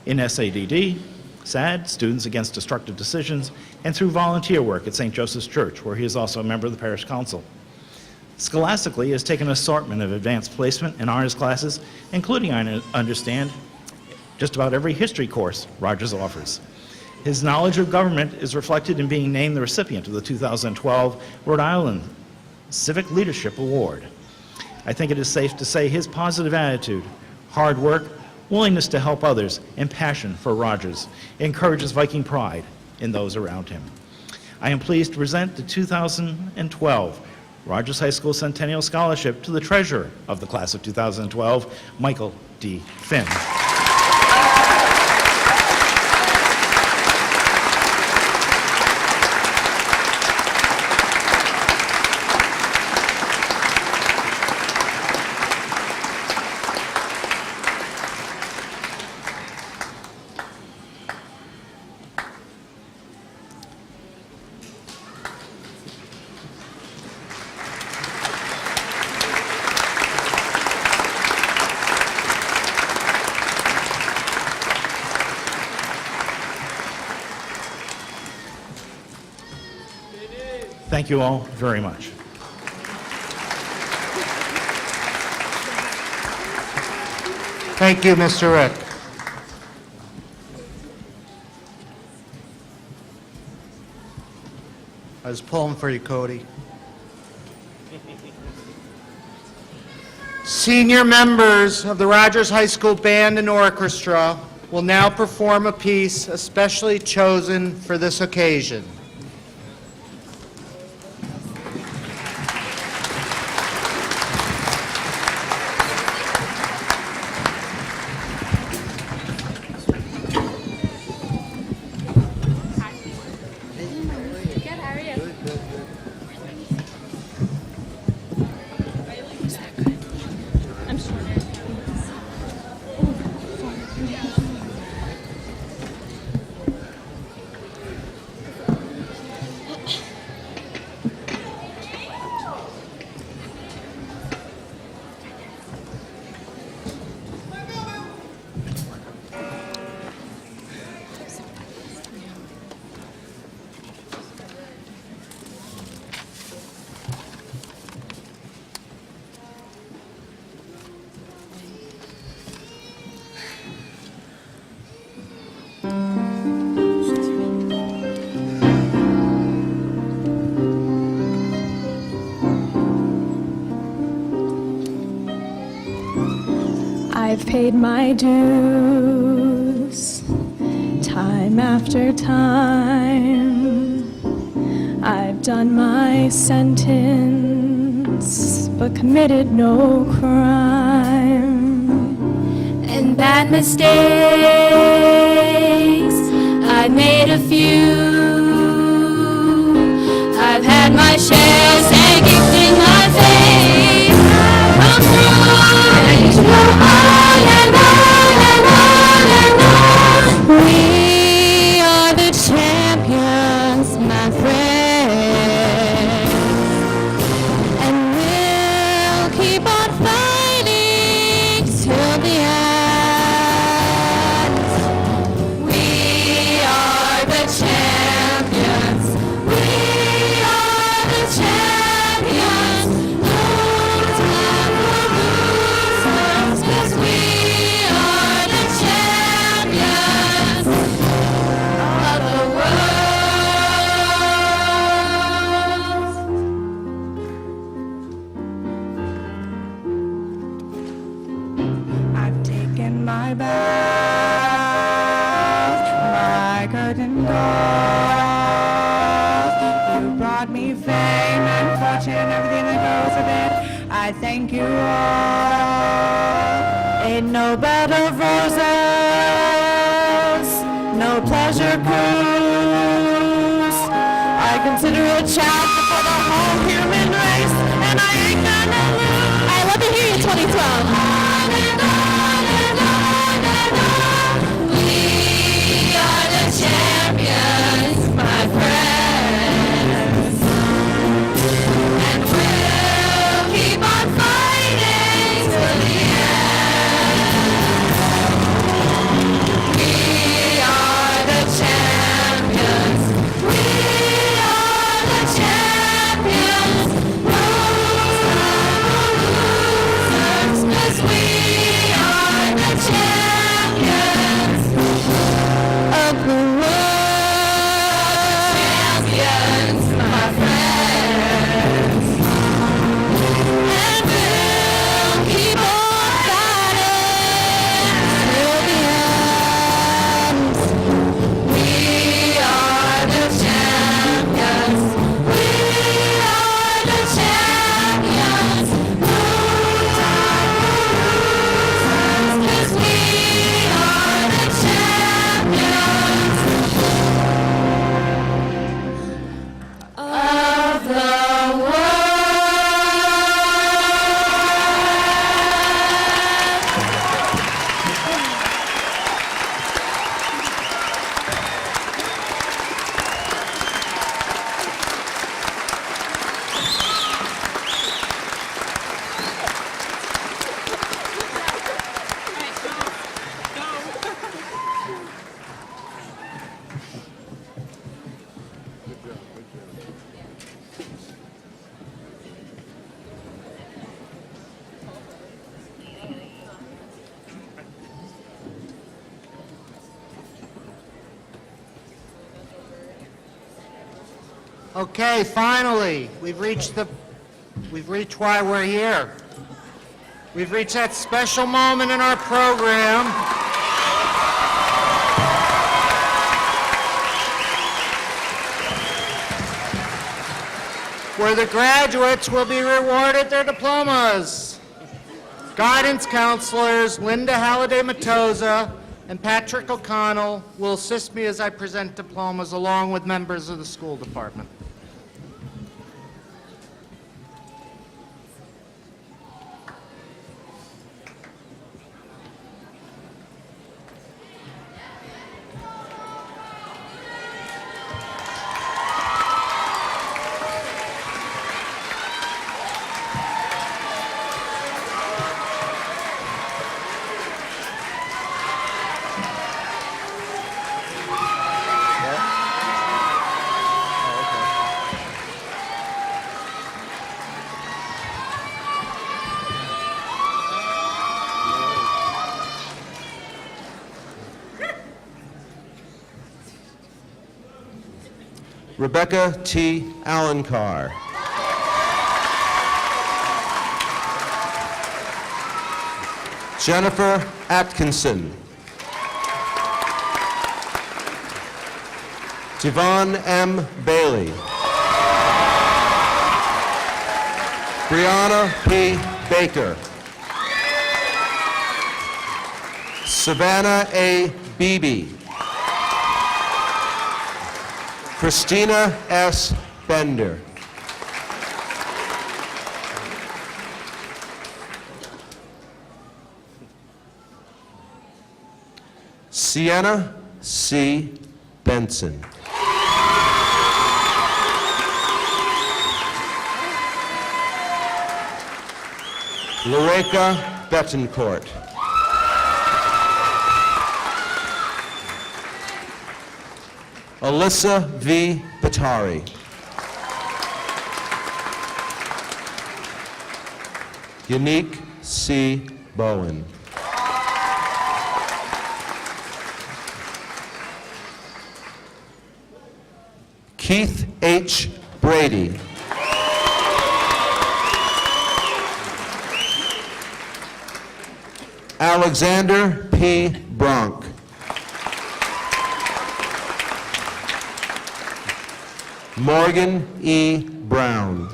in SADD, SAD, Students Against Destructive Decisions, and through volunteer work at St. Joseph's Church, where he is also a member of the parish council. Scholastically, he has taken an assortment of advanced placement and honors classes, including, I understand, just about every history course Rogers offers. His knowledge of government is reflected in being named the recipient of the 2012 Rhode Island Civic Leadership Award. I think it is safe to say his positive attitude, hard work, willingness to help others, and passion for Rogers encourages Viking pride in those around him. I am pleased to present the 2012 Rogers High School Centennial Scholarship to the treasurer of the class of 2012, Michael D. Finn. Thank you all very much. Thank you, Mr. Rick. I was pulling for you, Cody. Senior members of the Rogers High School Band and Orchestra will now perform a piece especially chosen for this occasion. I've paid my dues time after time. I've done my sentence, but committed no crime. And bad mistakes, I made a few. I've had my share, sand kicked in my face. Come through, and you know on and on and on and on. We are the champions, my friend, and we'll keep on fighting till the end. We are I thank you all. Ain't no bed of roses, no pleasure cruise. I consider a chapter for the whole human race, and I ain't gonna lose. I love to hear you, 2012. We are the champions, my friends, and we'll keep on fighting till the end. We are the champions. We are the champions. Losers, 'cause we are the champions of the world. Champions, my friends. And we'll keep on fighting till the end. We are the champions. We are the champions. Losers, 'cause we are the champions of the world. Okay, finally, we've reached why we're here. We've reached that special moment in our program where the graduates will be rewarded their diplomas. Guidance counselors Linda Halliday-Matosa and Patrick O'Connell will assist me as I present diplomas along with members of the school department. Rebecca T. Allencar. Jennifer Atkinson. Devon M. Bailey. Brianna P. Baker. Savannah A. Beebe. Christina S. Bender. Sienna C. Benson. Loreka Betancourt. Alyssa V. Batari. Unique C. Bowen. Keith H. Brady. Alexander P. Bronk. Morgan E. Brown.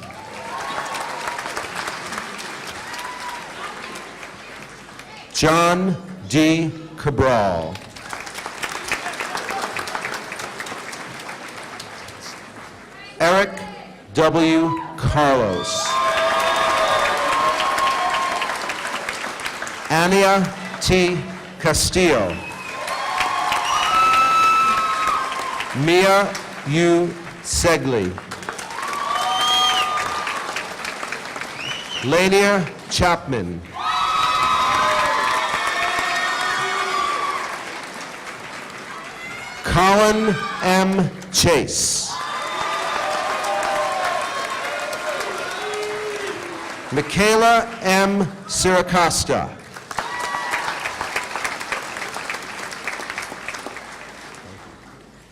John D. Cabral. Eric W. Carlos. Ania T. Castillo. Mia U. Segli. Lania Chapman. Colin M. Chase. Michaela M. Siracosta.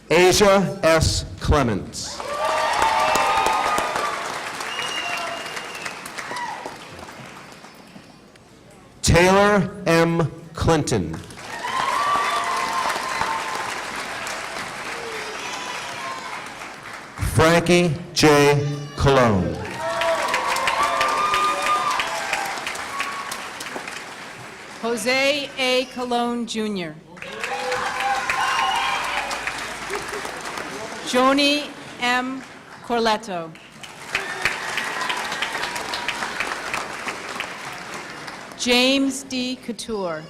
Asia S. Clements. Taylor M. Clinton. Frankie J. Cologne. Jose A. Colon, Jr. Joni M. Corletto. James D. Couture.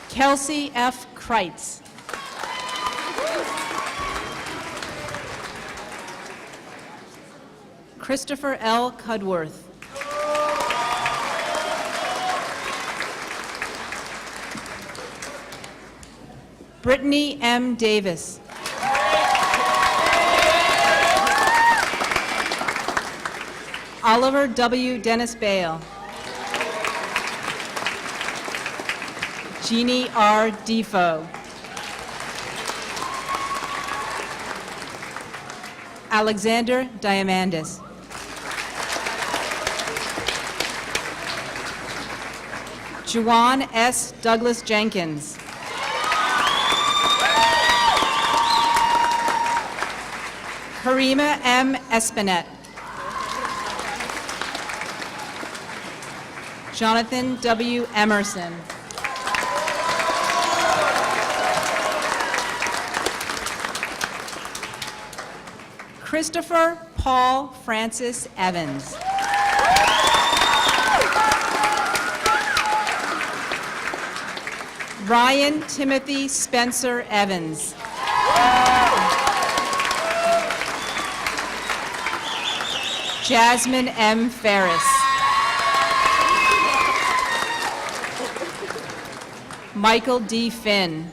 Kelsey F. Kreitz. Christopher L. Cudworth. Brittany M. Davis. Oliver W. Dennis Bale. Jeannie R. Defoe. Alexander Diamandis. Juwan S. Douglas Jenkins. Karima M. Espinette. Jonathan W. Emerson. Christopher Paul Francis Evans. Ryan Timothy Spencer Evans. Jasmine M. Ferris. Michael D. Finn.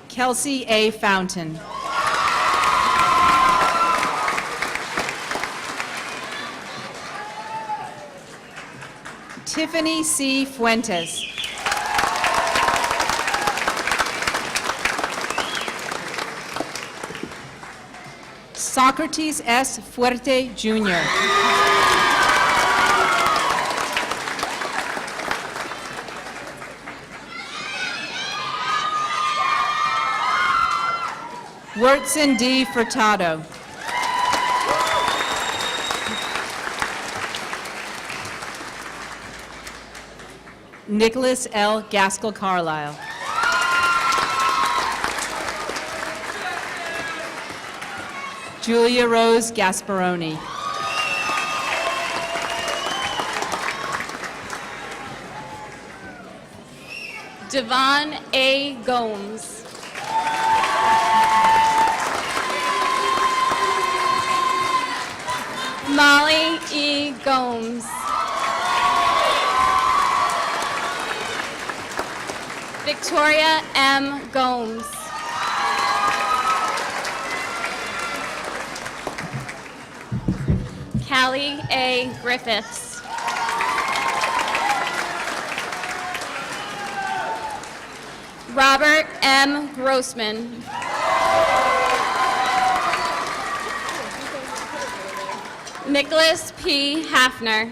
Kelsey A. Fountain. Tiffany C. Fuentes. Socrates S. Fuerte, Jr. Wurtzen D. Furtado. Nicholas L. Gaskell Carlisle. Julia Rose Gasparoni. Devon A. Gomes. Molly E. Gomes. Victoria M. Gomes. Callie A. Griffiths. Robert M. Grossman. Nicholas P. Hafner.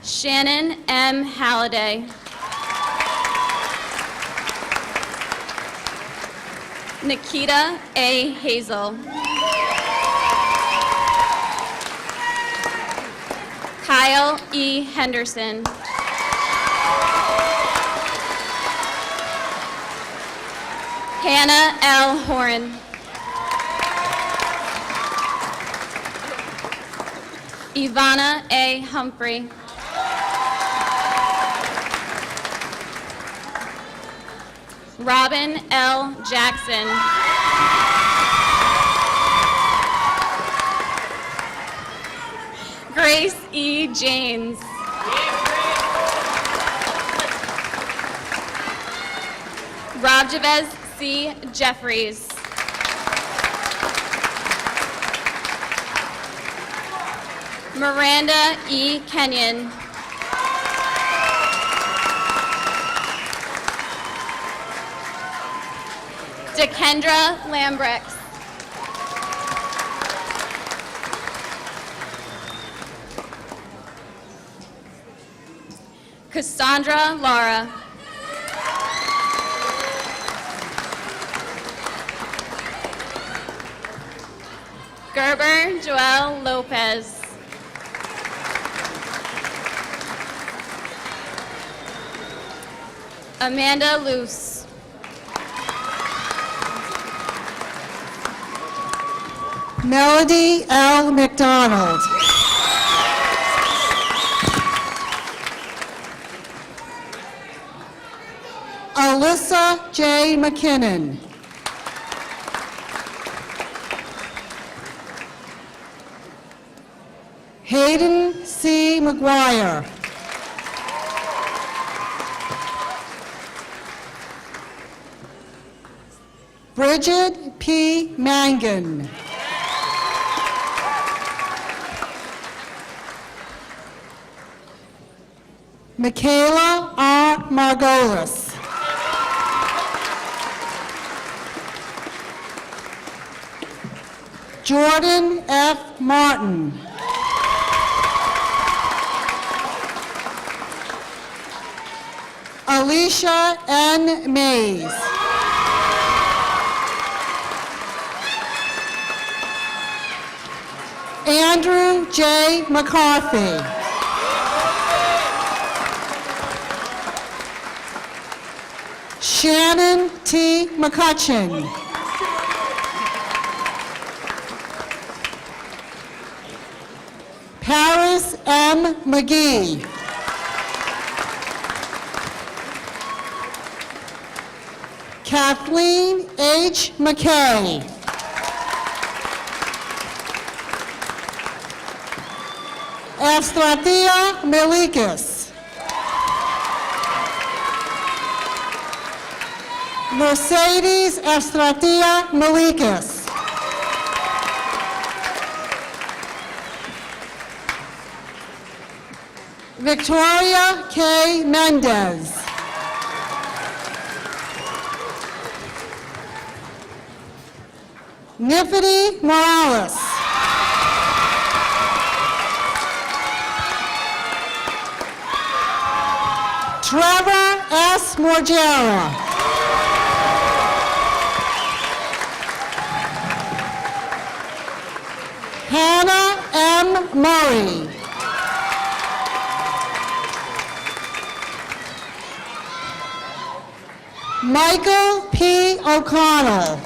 Shannon M. Halliday. Nikita A. Hazel. Kyle E. Henderson. Hannah L. Horan. Ivana A. Humphrey. Robin L. Jackson. Grace E. James. Rajavez C. Jeffries. Miranda E. Kenyon. Dekendra Lambrex. Cassandra Lara. Gerber Joel Lopez. Amanda Luce. Melody L. McDonald. Alyssa J. McKinnon. Hayden C. McGuire. Bridget P. Mangan. Michaela R. Margolis. Jordan F. Martin. Alicia N. Mays. Andrew J. McCarthy. Shannon T. McCutcheon. Paris M. McGee. Kathleen H. McKay. Estratia Melikis. Mercedes Estratia Melikis. Victoria K. Mendez. Nifity Morales. Trevor S. Morgera. Hannah M. Murray. Michael P. O'Connell.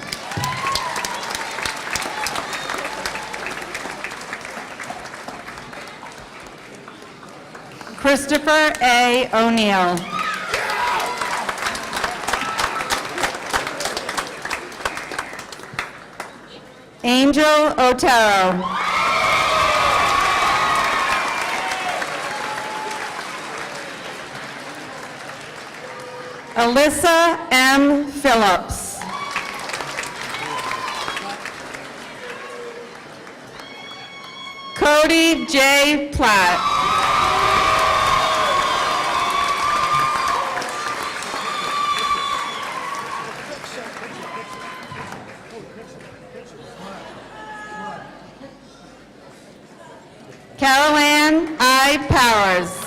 Christopher A. O'Neill. Angel Otero. Alyssa M. Phillips. Cody J. Platt. Caroline I. Powers.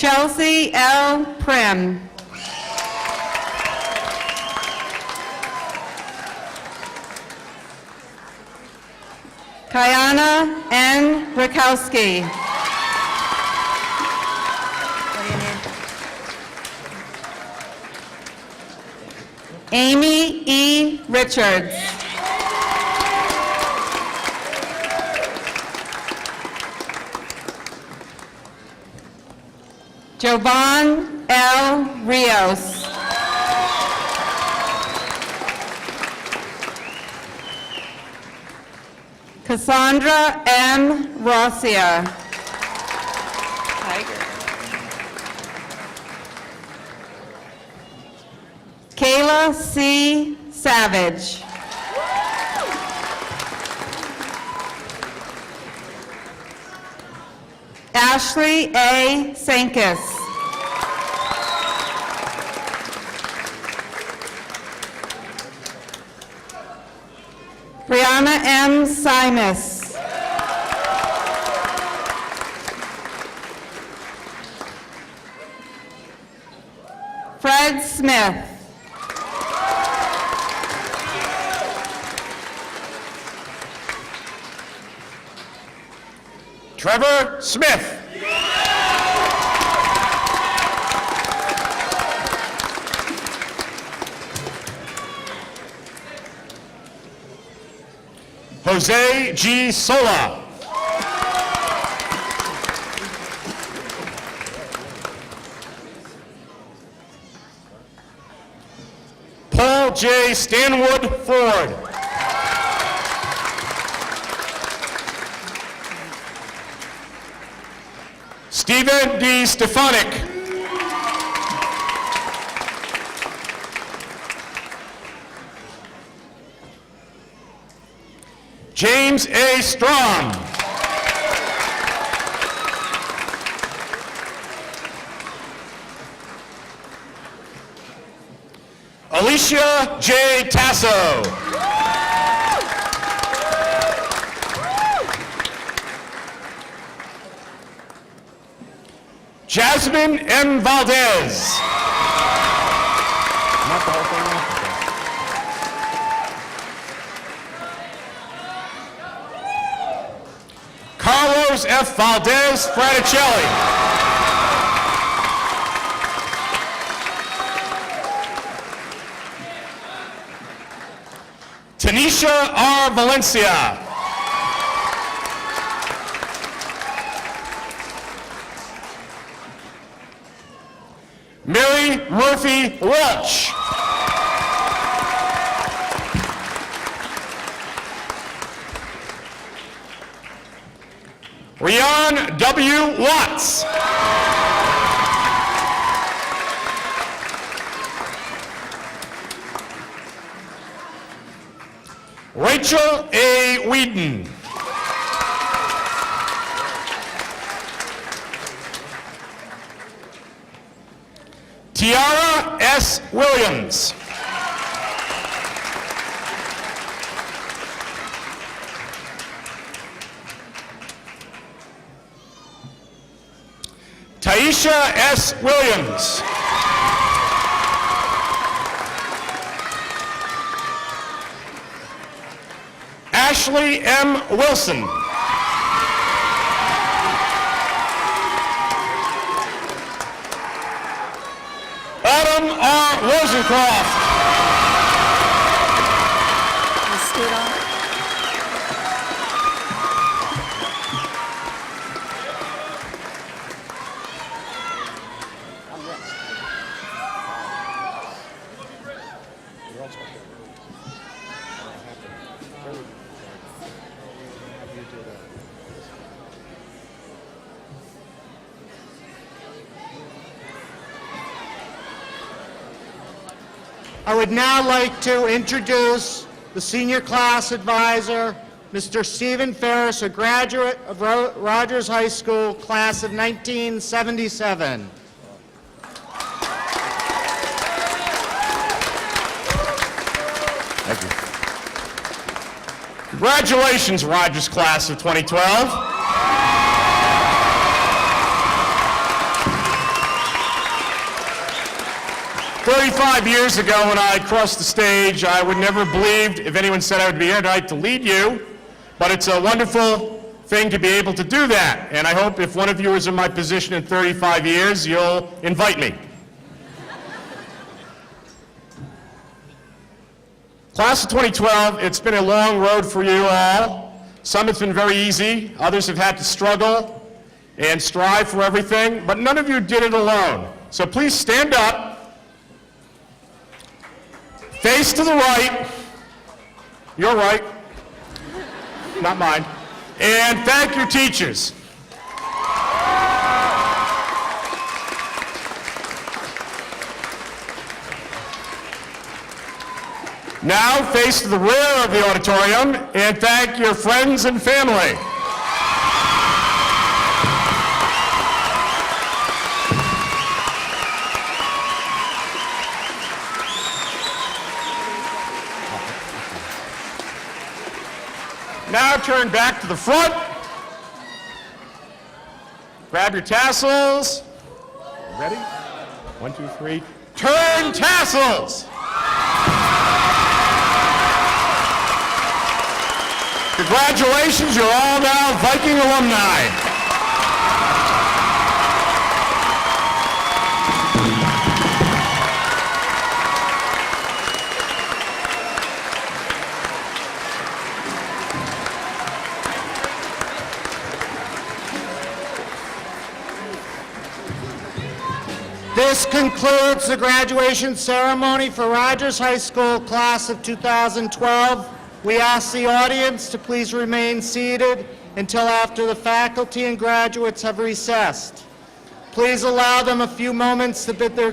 Chelsea L. Prim. Kayana N. Rakowski. Amy E. Richards. Jovan L. Rios. Cassandra M. Rossier. Kayla C. Savage. Ashley A. Sankis. Brianna M. Simus. Fred Smith. Trevor Smith. Jose G. Sola. Paul J. Stanwood Ford. Stephen D. Stefanik. James A. Strom. Alicia J. Tasso. Jasmine M. Valdez. Carlos F. Valdez Fraticelli. Tanisha R. Valencia. Mary Murphy Welch. Rian W. Watts. Rachel A. Whedon. Tiara S. Williams. Taisha S. Williams. Ashley M. Wilson. Autumn R. Rosencroft. I would now like to introduce the senior class advisor, Mr. Stephen Ferris, a graduate of Rogers High School, class of 1977. Thank you. Congratulations, Rogers class of 2012. 35 years ago when I crossed the stage, I would never have believed if anyone said I would be here tonight to lead you, but it's a wonderful thing to be able to do that, and I hope if one of you is in my position in 35 years, you'll invite me. Class of 2012, it's been a long road for you all. Some it's been very easy, others have had to struggle and strive for everything, but none of you did it alone. So please stand up, face to the right, your right, not mine, and thank your teachers. Now face to the rear of the auditorium and thank your friends and family. Now turn back to the front. Grab your tassels. Ready? 1, 2, 3. Turn tassels! Congratulations, you're all now Viking alumni. This concludes the graduation ceremony for Rogers High School class of 2012. We ask the audience to please remain seated until after the faculty and graduates have recessed. Please allow them a few moments to bid their